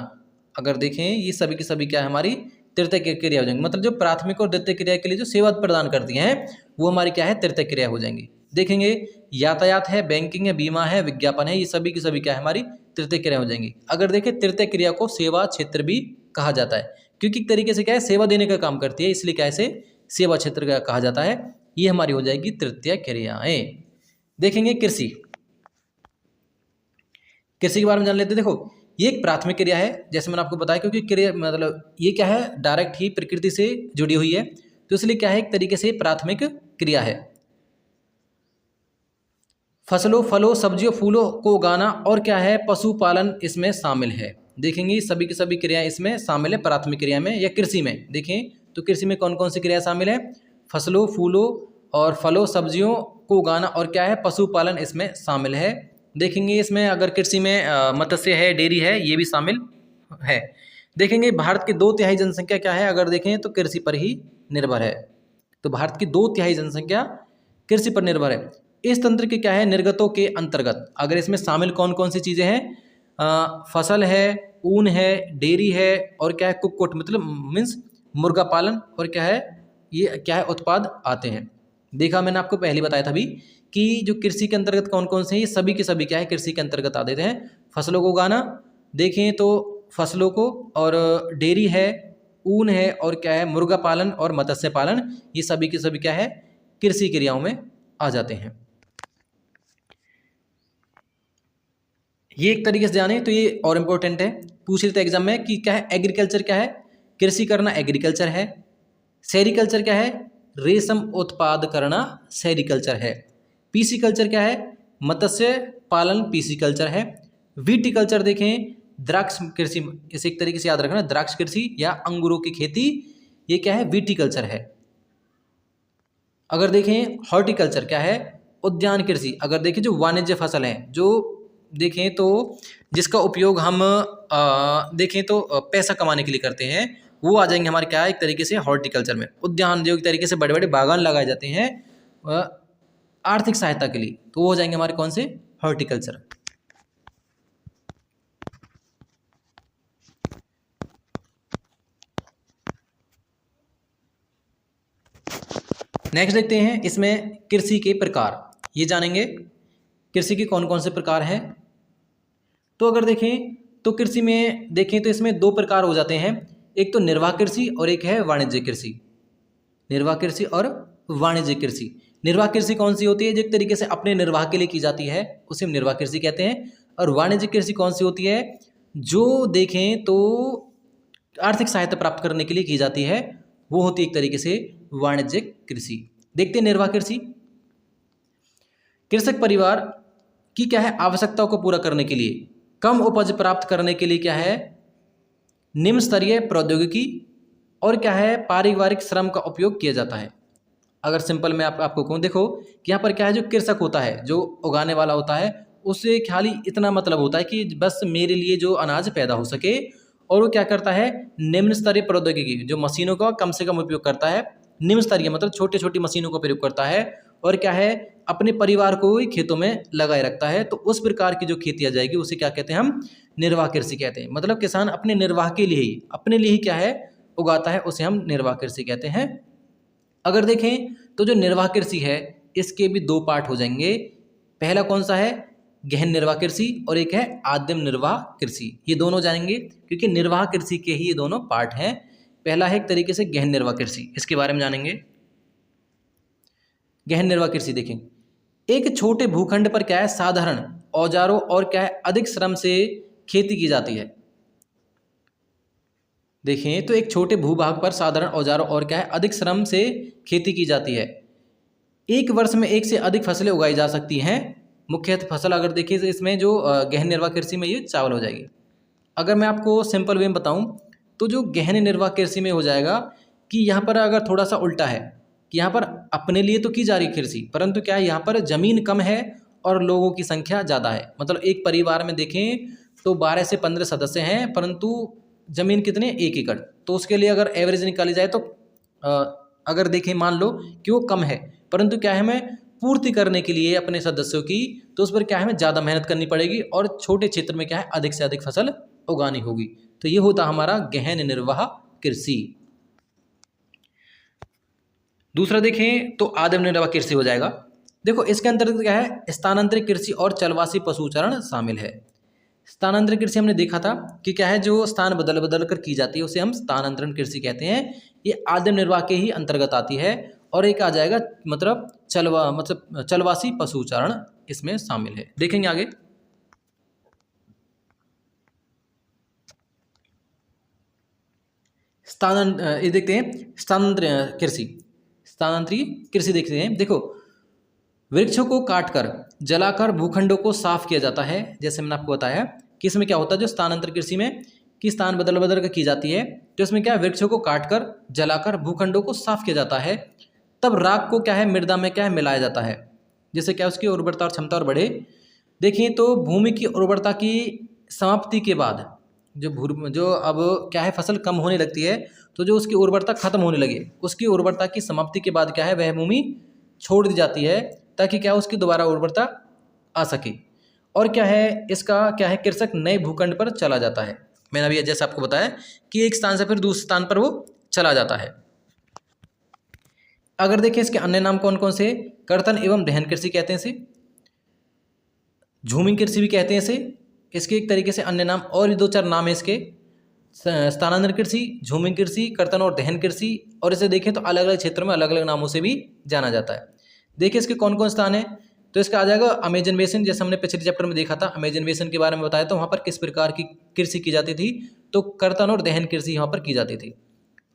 अगर देखें ये सभी की सभी क्या है, हमारी तृतीय क्रिया हो जाएंगी। मतलब जो प्राथमिक और द्वितीय क्रिया के लिए जो सेवा प्रदान करती हैं वो हमारी क्या है, तृतीय क्रिया हो जाएंगी। देखेंगे यातायात है, बैंकिंग है, बीमा है, विज्ञापन है, ये सभी की सभी क्या है, हमारी तृतीय क्रिया हो जाएंगी। अगर देखें तृतीय क्रिया को सेवा क्षेत्र भी कहा जाता है, क्योंकि एक तरीके से क्या है, सेवा देने का काम करती है, इसलिए क्या है, सेवा क्षेत्र का कहा जाता है। ये हमारी हो जाएगी तृतीय क्रियाएं। देखेंगे कृषि, कृषि के बारे में जान लेते हैं। देखो ये एक प्राथमिक क्रिया है, जैसे मैंने आपको बताया, क्योंकि क्रिया मतलब ये क्या है, डायरेक्ट ही प्रकृति से जुड़ी हुई है, तो इसलिए क्या है, एक तरीके से प्राथमिक क्रिया है। फसलों, फलों, सब्जियों, फूलों को उगाना और क्या है, पशुपालन इसमें शामिल है। देखेंगे सभी की सभी क्रियाएं इसमें शामिल है प्राथमिक क्रिया में या कृषि में। देखें तो कृषि में कौन कौन सी क्रिया शामिल है, फसलों, फूलों और फलों, सब्जियों को उगाना और क्या है, पशुपालन इसमें शामिल है। देखेंगे इसमें अगर कृषि में मत्स्य है, डेयरी है, ये भी शामिल है। देखेंगे भारत की 2/3 जनसंख्या क्या है, अगर देखें तो कृषि पर ही निर्भर है। तो भारत की 2/3 जनसंख्या कृषि पर निर्भर है। इस तंत्र के क्या है, निर्गतों के अंतर्गत अगर इसमें शामिल कौन कौन सी चीज़ें हैं, फसल है, ऊन है, डेयरी है और क्या है, कुक्कुट मतलब मीन्स मुर्गा पालन, और क्या है, ये क्या है, उत्पाद आते हैं। देखा मैंने आपको पहले बताया था अभी कि जो कृषि के अंतर्गत कौन कौन से हैं, ये सभी के सभी क्या है, कृषि के अंतर्गत आ देते हैं। फसलों को उगाना, देखें तो फसलों को, और डेयरी है, ऊन है और क्या है, मुर्गा पालन और मत्स्य पालन, ये सभी के सभी क्या है, कृषि क्रियाओं में आ जाते हैं। ये एक तरीके से जाने तो ये और इम्पोर्टेंट है, पूछ लेते एग्जाम में कि क्या है, एग्रीकल्चर क्या है, कृषि करना एग्रीकल्चर है। सेरिकल्चर क्या है, रेशम उत्पाद करना सेरिकल्चर है। पीसीकल्चर क्या है, मत्स्य पालन पीसीकल्चर है। विटिकल्चर देखें द्राक्ष कृषि, इसे एक तरीके से याद रखना, द्राक्ष कृषि या अंगूरों की खेती, ये क्या है, विटिकल्चर है। अगर देखें हॉर्टिकल्चर क्या है, उद्यान कृषि। अगर देखें जो वाणिज्य फसल है, जो देखें तो जिसका उपयोग हम देखें तो पैसा कमाने के लिए करते हैं, वो आ जाएंगे हमारे क्या है, एक तरीके से हॉर्टिकल्चर में। उद्यान जो एक तरीके से बड़े बड़े बागान लगाए जाते हैं आर्थिक सहायता के लिए, तो वो हो जाएंगे हमारे कौन से, हॉर्टिकल्चर। नेक्स्ट देखते हैं इसमें कृषि के प्रकार, ये जानेंगे कृषि के कौन कौन से प्रकार हैं। तो अगर देखें तो कृषि में देखें तो इसमें 2 प्रकार हो जाते हैं, एक तो निर्वाह कृषि और एक है वाणिज्य कृषि। निर्वाह कृषि और वाणिज्य कृषि। निर्वाह कृषि कौन सी होती है, जो एक तरीके से अपने निर्वाह के लिए की जाती है, उसे हम निर्वाह कृषि कहते हैं। और वाणिज्य कृषि कौन सी होती है, जो देखें तो आर्थिक सहायता प्राप्त करने के लिए की जाती है, वो होती है एक तरीके से वाणिज्यिक कृषि। देखते हैं निर्वाह कृषि। कृषक परिवार की क्या है, आवश्यकताओं को पूरा करने के लिए, कम उपज प्राप्त करने के लिए क्या है, निम्न स्तरीय प्रौद्योगिकी और क्या है, पारिवारिक श्रम का उपयोग किया जाता है। अगर सिंपल में आपको कहूँ, देखो कि यहाँ पर क्या है, जो कृषक होता है, जो उगाने वाला होता है, उसे खाली इतना मतलब होता है कि बस मेरे लिए जो अनाज पैदा हो सके, और वो क्या करता है, निम्न स्तरीय प्रौद्योगिकी जो मशीनों का कम से कम उपयोग करता है, निम्न स्तरीय मतलब छोटी छोटी मशीनों का प्रयोग करता है, और क्या है, अपने परिवार को ही खेतों में लगाए रखता है। तो उस प्रकार की जो खेती आ जाएगी उसे क्या कहते हैं, हम निर्वाह कृषि कहते हैं। मतलब किसान अपने निर्वाह के लिए ही, अपने लिए ही क्या है, उगाता है, उसे हम निर्वाह कृषि कहते हैं। अगर देखें तो जो निर्वाह कृषि है इसके भी दो पार्ट हो जाएंगे। पहला कौन सा है, गहन निर्वाह कृषि, और एक है आदिम निर्वाह कृषि। ये दोनों जानेंगे क्योंकि निर्वाह कृषि के ही ये दोनों पार्ट हैं। पहला है एक तरीके से गहन निर्वाह कृषि, इसके बारे में जानेंगे। गहन निर्वाह कृषि देखें, एक छोटे भूखंड पर क्या है, साधारण औजारों और क्या है, अधिक श्रम से खेती की जाती है। देखें तो एक छोटे भूभाग पर साधारण औजारों और क्या है, अधिक श्रम से खेती की जाती है। एक वर्ष में एक से अधिक फसलें उगाई जा सकती हैं। मुख्य फसल अगर देखिए तो इसमें जो गहन निर्वाह कृषि में ये चावल हो जाएगी। अगर मैं आपको सिंपल वे में बताऊं तो जो गहन निर्वाह कृषि में हो जाएगा कि यहाँ पर अगर थोड़ा सा उल्टा है कि यहाँ पर अपने लिए तो की जा रही कृषि, परंतु क्या है, यहाँ पर ज़मीन कम है और लोगों की संख्या ज़्यादा है। मतलब एक परिवार में देखें तो 12 से 15 सदस्य हैं, परंतु ज़मीन कितने, 1 एकड़। तो उसके लिए अगर एवरेज निकाली जाए तो अगर देखें मान लो कि वो कम है, परंतु क्या है, हमें पूर्ति करने के लिए अपने सदस्यों की, तो उस पर क्या है, हमें ज़्यादा मेहनत करनी पड़ेगी और छोटे क्षेत्र में क्या है, अधिक से अधिक फसल उगानी होगी। तो ये होता हमारा गहन निर्वाह कृषि। दूसरा देखें तो आदिम निर्वाह कृषि हो जाएगा। देखो इसके अंतर्गत क्या है, स्थानांतरित कृषि और चलवासी पशुचारण शामिल है। स्थानांतरित कृषि हमने देखा था कि क्या है, जो स्थान बदल बदल कर की जाती है उसे हम स्थानांतरण कृषि कहते हैं। ये आदिम निर्वाह के ही अंतर्गत आती है। और एक आ जाएगा मतलब चलवासी पशुचारण इसमें शामिल है। देखेंगे आगे, ये देखते हैं स्थानांतरित कृषि। स्थानांतरित कृषि देखते हैं, देखो वृक्षों को काटकर जलाकर भूखंडों को साफ किया जाता है। जैसे मैंने आपको बताया कि इसमें क्या होता है, जो स्थानांतरित कृषि में कि स्थान बदल बदल कर की जाती है, तो इसमें क्या है, वृक्षों को काटकर जलाकर भूखंडों को साफ किया जाता है। तब राख को क्या है, मृदा में क्या है, मिलाया जाता है, जिससे क्या उसकी उर्वरता और क्षमता और बढ़े। देखिए तो भूमि की उर्वरता की समाप्ति के बाद जो अब क्या है, फसल कम होने लगती है, तो जो उसकी उर्वरता खत्म होने लगे, उसकी उर्वरता की समाप्ति के बाद क्या है, वह भूमि छोड़ दी जाती है ताकि क्या उसकी दोबारा उर्वरता आ सके। और क्या है, इसका क्या है, कृषक नए भूखंड पर चला जाता है। मैंने अभी जैसे आपको बताया कि एक स्थान से फिर दूसरे स्थान पर वो चला जाता है। अगर देखें इसके अन्य नाम कौन कौन से, कर्तन एवं दहन कृषि कहते हैं इसे, झूमिंग कृषि भी कहते हैं इसे। इसके एक तरीके से अन्य नाम और भी 2-4 नाम है इसके, स्थानांतरण कृषि, झूमिंग कृषि, कर्तन और दहन कृषि। और इसे देखें तो अलग अलग क्षेत्रों में अलग अलग नामों से भी जाना जाता है। देखिए इसके कौन कौन स्थान है, तो इसका आ जाएगा अमेजन बेसिन। जैसे हमने पिछले चैप्टर में देखा था, अमेजन बेसिन के बारे में बताया, तो वहाँ पर किस प्रकार की कृषि की जाती थी, तो कर्तन और दहन कृषि यहाँ पर की जाती थी।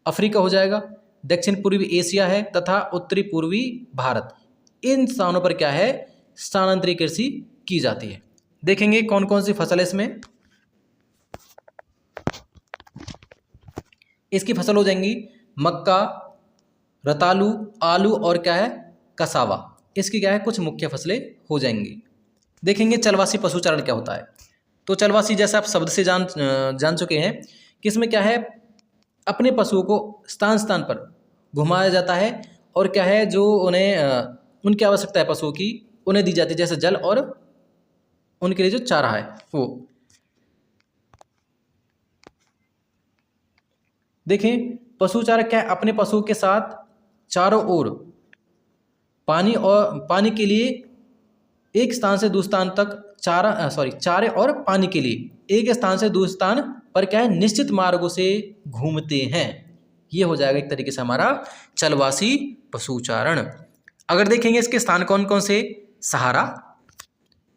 अफ्रीका हो जाएगा, दक्षिण पूर्वी एशिया है, तथा उत्तरी पूर्वी भारत, इन स्थानों पर क्या है, स्थानांतरित कृषि की जाती है। देखेंगे कौन कौन सी फसल है इसमें। इसकी फसल हो जाएंगी मक्का, रतालू, आलू और क्या है, कसावा। इसकी क्या है, कुछ मुख्य फसलें हो जाएंगी। देखेंगे चलवासी पशुचारण क्या होता है। तो चलवासी जैसे आप शब्द से जान चुके हैं कि इसमें क्या है, अपने पशुओं को स्थान स्थान पर घुमाया जाता है, और क्या है, जो उन्हें उनकी आवश्यकता है पशुओं की, उन्हें दी जाती है, जैसे जल और उनके लिए जो चारा है वो। देखें पशु चारक क्या है, अपने पशुओं के साथ चारों ओर पानी के लिए एक स्थान से दूसरे स्थान तक चारे और पानी के लिए एक स्थान से दूसरे स्थान पर क्या है, निश्चित मार्गों से घूमते हैं। ये हो जाएगा एक तरीके से हमारा चलवासी पशुचारण। अगर देखेंगे इसके स्थान कौन कौन से, सहारा,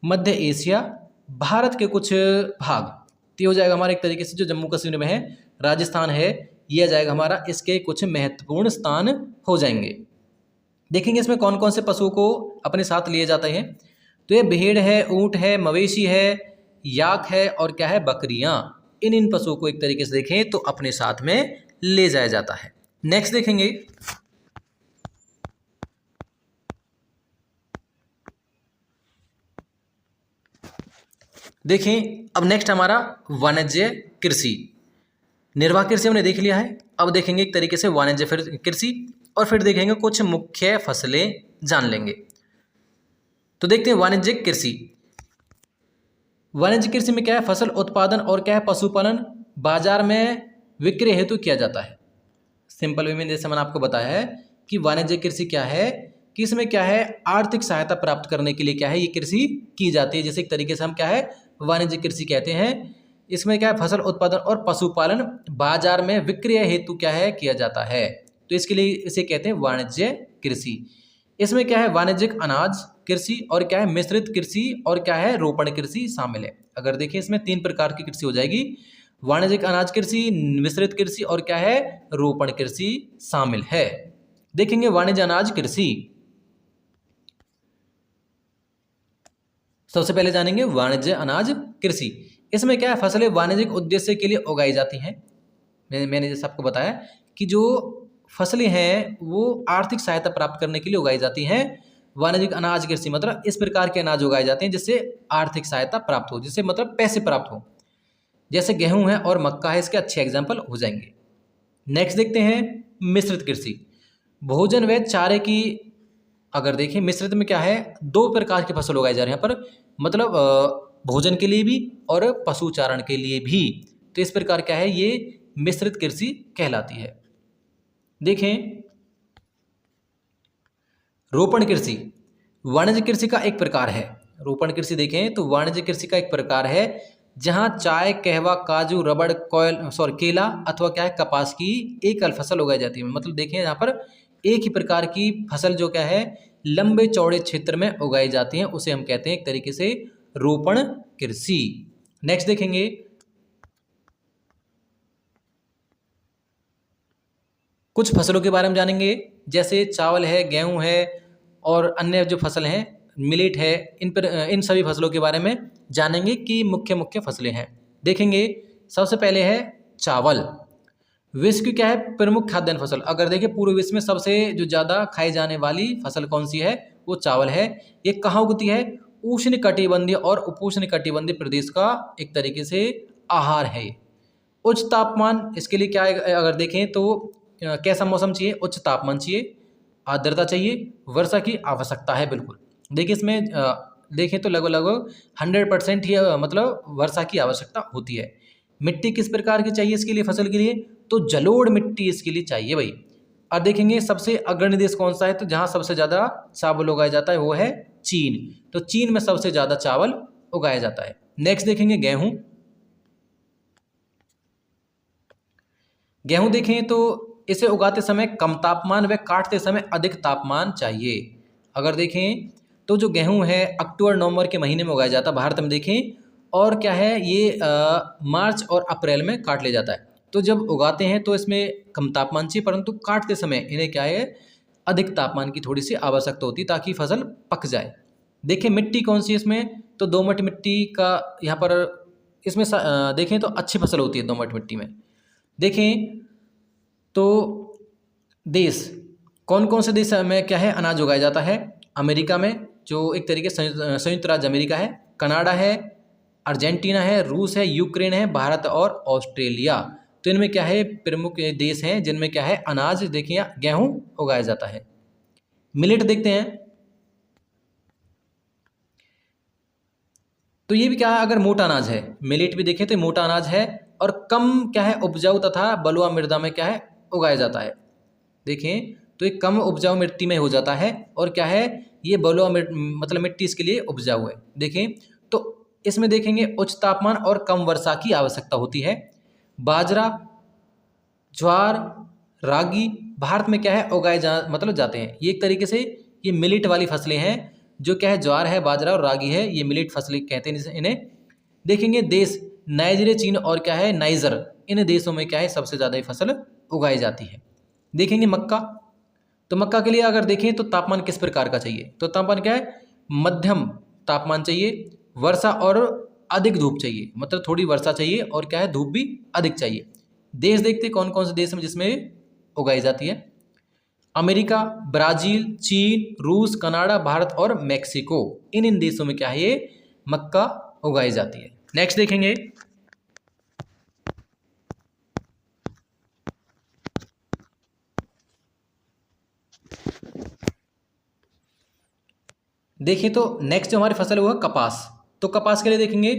मध्य एशिया, भारत के कुछ भाग, तो हो जाएगा हमारा एक तरीके से जो जम्मू कश्मीर में है, राजस्थान है, ये आ जाएगा हमारा। इसके कुछ महत्वपूर्ण स्थान हो जाएंगे। देखेंगे इसमें कौन कौन से पशुओं को अपने साथ लिए जाते हैं, तो ये भेड़ है, ऊंट है, मवेशी है, याक है और क्या है, बकरियां। इन पशुओं को एक तरीके से देखें तो अपने साथ में ले जाया जाता है। नेक्स्ट देखेंगे देखें अब नेक्स्ट हमारा वाणिज्य कृषि। निर्वाह कृषि हमने देख लिया है, अब देखेंगे एक तरीके से वाणिज्य कृषि और फिर देखेंगे कुछ मुख्य फसलें जान लेंगे। तो देखते हैं वाणिज्यिक कृषि। वाणिज्य कृषि में क्या है, फसल उत्पादन और क्या है, पशुपालन बाजार में विक्रय हेतु किया जाता है। सिंपल वे में जैसे मैंने आपको बताया है कि वाणिज्य कृषि क्या है कि इसमें क्या है, आर्थिक सहायता प्राप्त करने के लिए क्या है ये कृषि की जाती है, जैसे एक तरीके से हम क्या है वाणिज्य कृषि कहते हैं। इसमें क्या है, फसल उत्पादन और पशुपालन बाजार में विक्रय हेतु क्या है किया जाता है, तो इसके लिए इसे कहते हैं वाणिज्य कृषि। इसमें क्या है, वाणिज्यिक अनाज कृषि और क्या है मिश्रित कृषि और क्या है रोपण कृषि शामिल है। अगर देखिए इसमें 3 प्रकार की कृषि हो जाएगी, वाणिज्यिक अनाज कृषि, मिश्रित कृषि और क्या है रोपण कृषि शामिल है। देखेंगे वाणिज्य अनाज कृषि, सबसे पहले जानेंगे वाणिज्य अनाज कृषि। इसमें क्या है, फसलें वाणिज्यिक उद्देश्य के लिए उगाई जाती हैं। मैंने जैसे आपको बताया कि जो फसलें हैं वो आर्थिक सहायता प्राप्त करने के लिए उगाई जाती हैं। वाणिज्यिक अनाज कृषि मतलब इस प्रकार के अनाज उगाए जाते हैं जिससे आर्थिक सहायता प्राप्त हो, जिससे मतलब पैसे प्राप्त हो, जैसे गेहूं है और मक्का है, इसके अच्छे एग्जाम्पल हो जाएंगे। नेक्स्ट देखते हैं मिश्रित कृषि। भोजन व चारे की अगर देखें मिश्रित में क्या है, 2 प्रकार की फसल उगाई जा रही है यहाँ पर, मतलब भोजन के लिए भी और पशुचारण के लिए भी, तो इस प्रकार क्या है ये मिश्रित कृषि कहलाती है। देखें रोपण कृषि वाणिज्य कृषि का एक प्रकार है। रोपण कृषि देखें तो वाणिज्य कृषि का एक प्रकार है जहां चाय, कहवा, काजू, रबड़, केला अथवा क्या है कपास की एकल फसल उगाई जाती है। मतलब देखें यहाँ पर एक ही प्रकार की फसल जो क्या है लंबे चौड़े क्षेत्र में उगाई जाती है, उसे हम कहते हैं एक तरीके से रोपण कृषि। नेक्स्ट देखेंगे कुछ फसलों के बारे में जानेंगे, जैसे चावल है, गेहूं है और अन्य जो फसल हैं मिलेट है, इन सभी फसलों के बारे में जानेंगे कि मुख्य मुख्य फसलें हैं। देखेंगे सबसे पहले है चावल। विश्व की क्या है प्रमुख खाद्यान्न फसल। अगर देखिए पूरे विश्व में सबसे जो ज़्यादा खाई जाने वाली फसल कौन सी है, वो चावल है। ये कहाँ उगती है, उष्ण कटिबंधीय और उपोष्ण कटिबंधीय प्रदेश का एक तरीके से आहार है। उच्च तापमान इसके लिए क्या है, अगर देखें तो कैसा मौसम चाहिए, उच्च तापमान चाहिए, आर्द्रता चाहिए, वर्षा की आवश्यकता है बिल्कुल। देखिए इसमें देखें तो लगभग 100% ही मतलब वर्षा की आवश्यकता होती है। मिट्टी किस प्रकार की चाहिए इसके लिए, फसल के लिए, तो जलोढ़ मिट्टी इसके लिए चाहिए भाई। और देखेंगे सबसे अग्रणी देश कौन सा है, तो जहाँ सबसे ज़्यादा चावल उगाया जाता है वो है चीन, तो चीन में सबसे ज़्यादा चावल उगाया जाता है। नेक्स्ट देखेंगे गेहूँ। गेहूँ देखें तो इसे उगाते समय कम तापमान व काटते समय अधिक तापमान चाहिए। अगर देखें तो जो गेहूं है अक्टूबर नवंबर के महीने में उगाया जाता है भारत में देखें, और क्या है ये मार्च और अप्रैल में काट लिया जाता है। तो जब उगाते हैं तो इसमें कम तापमान चाहिए, परंतु काटते समय इन्हें क्या है अधिक तापमान की थोड़ी सी आवश्यकता होती है ताकि फसल पक जाए। देखें मिट्टी कौन सी है इसमें, तो दोमट मिट्टी का यहाँ पर इसमें देखें तो अच्छी फसल होती है दोमट मिट्टी में। देखें तो देश कौन कौन से देश में क्या है अनाज उगाया जाता है, अमेरिका में जो एक तरीके से संयुक्त राज्य अमेरिका है, कनाडा है, अर्जेंटीना है, रूस है, यूक्रेन है, भारत और ऑस्ट्रेलिया। तो इनमें क्या है प्रमुख देश हैं जिनमें क्या है अनाज देखिए गेहूं उगाया जाता है। मिलेट देखते हैं तो ये भी क्या है अगर मोटा अनाज है, मिलेट भी देखें तो मोटा अनाज है और कम क्या है उपजाऊ तथा बलुआ मृदा में क्या है उगाया जाता है। देखें तो ये कम उपजाऊ मिट्टी में हो जाता है और क्या है ये बलुआ मतलब मिट्टी इसके लिए उपजाऊ है। देखें तो इसमें देखेंगे उच्च तापमान और कम वर्षा की आवश्यकता होती है। बाजरा, ज्वार, रागी भारत में क्या है उगाए जाते हैं। ये एक तरीके से ये मिलेट वाली फसलें हैं, जो क्या है ज्वार है, बाजरा और रागी है, ये मिलेट फसलें कहते हैं इन्हें। देखेंगे देश नाइजीरिया, चीन और क्या है नाइजर, इन देशों में क्या है सबसे ज़्यादा ये फसल उगाई जाती है। देखेंगे मक्का, तो मक्का के लिए अगर देखें तो तापमान किस प्रकार का चाहिए, तो तापमान क्या है मध्यम तापमान चाहिए, वर्षा और अधिक धूप चाहिए, मतलब थोड़ी वर्षा चाहिए और क्या है धूप भी अधिक चाहिए। देश देखते कौन कौन से देश में जिसमें उगाई जाती है, अमेरिका, ब्राज़ील, चीन, रूस, कनाडा, भारत और मैक्सिको, इन देशों में क्या है ये मक्का उगाई जाती है। नेक्स्ट देखेंगे, देखिए तो नेक्स्ट जो हमारी फसल हुआ कपास। तो कपास के लिए देखेंगे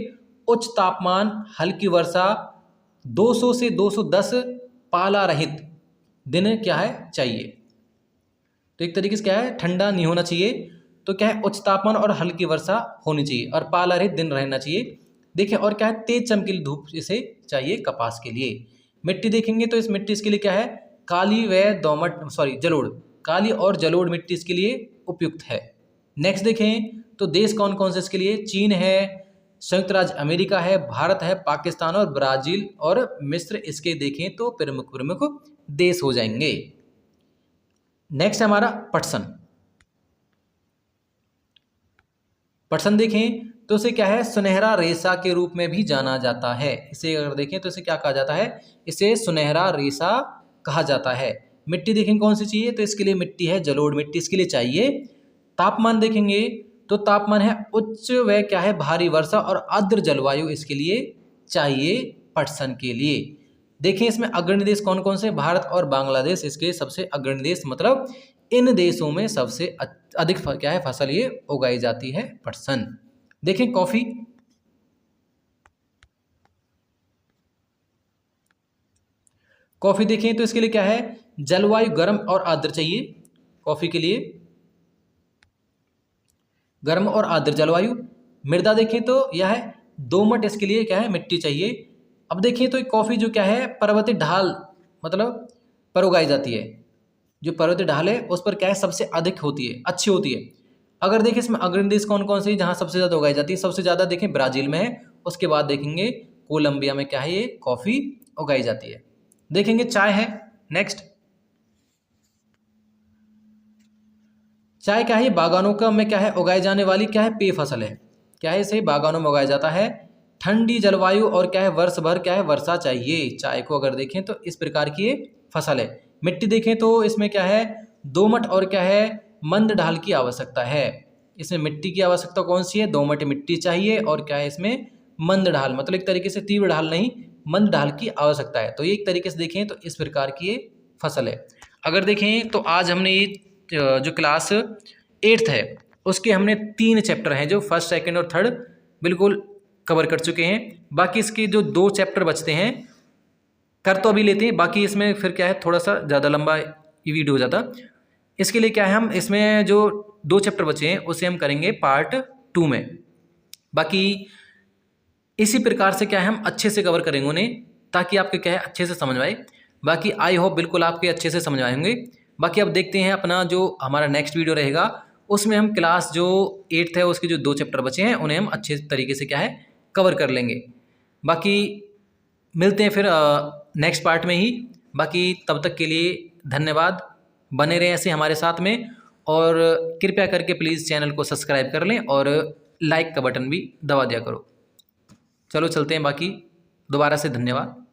उच्च तापमान, हल्की वर्षा, 200 से 210 पाला रहित दिन क्या है चाहिए। तो एक तरीके से क्या है, ठंडा नहीं होना चाहिए, तो क्या है उच्च तापमान और हल्की वर्षा होनी चाहिए और पाला रहित दिन रहना चाहिए। देखिए और क्या है, तेज चमकीली धूप इसे चाहिए कपास के लिए। मिट्टी देखेंगे तो इस मिट्टी इसके लिए क्या है, काली व दोमट जलोढ़, काली और जलोढ़ मिट्टी इसके लिए उपयुक्त है। नेक्स्ट देखें तो देश कौन कौन से इसके लिए, चीन है, संयुक्त राज्य अमेरिका है, भारत है, पाकिस्तान और ब्राजील और मिस्र इसके देखें तो प्रमुख प्रमुख देश हो जाएंगे। नेक्स्ट हमारा पटसन। पटसन देखें तो इसे क्या है, सुनहरा रेशा के रूप में भी जाना जाता है। इसे अगर देखें तो इसे क्या कहा जाता है, इसे सुनहरा रेशा कहा जाता है। मिट्टी देखें कौन सी चाहिए, तो इसके लिए मिट्टी है जलोढ़ मिट्टी इसके लिए चाहिए। तापमान देखेंगे तो तापमान है उच्च व क्या है भारी वर्षा और आर्द्र जलवायु इसके लिए चाहिए पटसन के लिए। देखें इसमें अग्रणी देश कौन कौन से, भारत और बांग्लादेश इसके सबसे अग्रणी देश, मतलब इन देशों में सबसे अधिक क्या है फसल ये उगाई जाती है पटसन। देखें कॉफी, कॉफी देखें तो इसके लिए क्या है, जलवायु गर्म और आर्द्र चाहिए। कॉफी के लिए गर्म और आर्द्र जलवायु। मृदा देखें तो यह है दोमट, इसके लिए क्या है मिट्टी चाहिए। अब देखिए तो कॉफ़ी जो क्या है पर्वतीय ढाल मतलब पर उगाई जाती है, जो पर्वतीय ढाल है उस पर क्या है सबसे अधिक होती है, अच्छी होती है। अगर देखें इसमें अग्रणी देश कौन कौन से जहाँ सबसे ज़्यादा उगाई जाती है, सबसे ज़्यादा देखें ब्राज़ील में है, उसके बाद देखेंगे कोलंबिया में क्या है ये कॉफ़ी उगाई जाती है। देखेंगे चाय है। नेक्स्ट चाय क्या है, बागानों का में क्या है उगाई जाने वाली क्या है पेय फसल है। क्या है, इसे बागानों में उगाया जाता है। ठंडी जलवायु और क्या है वर्ष भर क्या है वर्षा चाहिए। चाय को अगर देखें तो इस प्रकार की ये फसल है। मिट्टी देखें तो इसमें क्या है दोमट और क्या है मंद ढाल की आवश्यकता है। इसमें मिट्टी की आवश्यकता कौन सी है, दोमट मिट्टी चाहिए और क्या है इसमें मंद ढाल, मतलब एक तरीके से तीव्र ढाल नहीं मंद ढाल की आवश्यकता है। तो ये एक तरीके से देखें तो इस प्रकार की ये फसल है। अगर देखें तो आज हमने ये जो क्लास 8th है उसके हमने 3 चैप्टर हैं जो फर्स्ट सेकंड और थर्ड बिल्कुल कवर कर चुके हैं। बाकी इसके जो 2 चैप्टर बचते हैं कर तो अभी लेते हैं, बाकी इसमें फिर क्या है थोड़ा सा ज़्यादा लंबा ये वीडियो हो जाता। इसके लिए क्या है हम इसमें जो 2 चैप्टर बचे हैं उसे हम करेंगे पार्ट 2 में। बाकी इसी प्रकार से क्या है हम अच्छे से कवर करेंगे उन्हें, ताकि आपके क्या है अच्छे से समझ आए। बाकी आई होप बिल्कुल आपके अच्छे से समझ आए होंगे। बाकी अब देखते हैं अपना जो हमारा नेक्स्ट वीडियो रहेगा उसमें हम क्लास जो 8th है उसके जो 2 चैप्टर बचे हैं उन्हें हम अच्छे तरीके से क्या है कवर कर लेंगे। बाकी मिलते हैं फिर नेक्स्ट पार्ट में ही। बाकी तब तक के लिए धन्यवाद, बने रहें ऐसे हमारे साथ में और कृपया करके प्लीज़ चैनल को सब्सक्राइब कर लें और लाइक का बटन भी दबा दिया करो। चलो चलते हैं, बाकी दोबारा से धन्यवाद।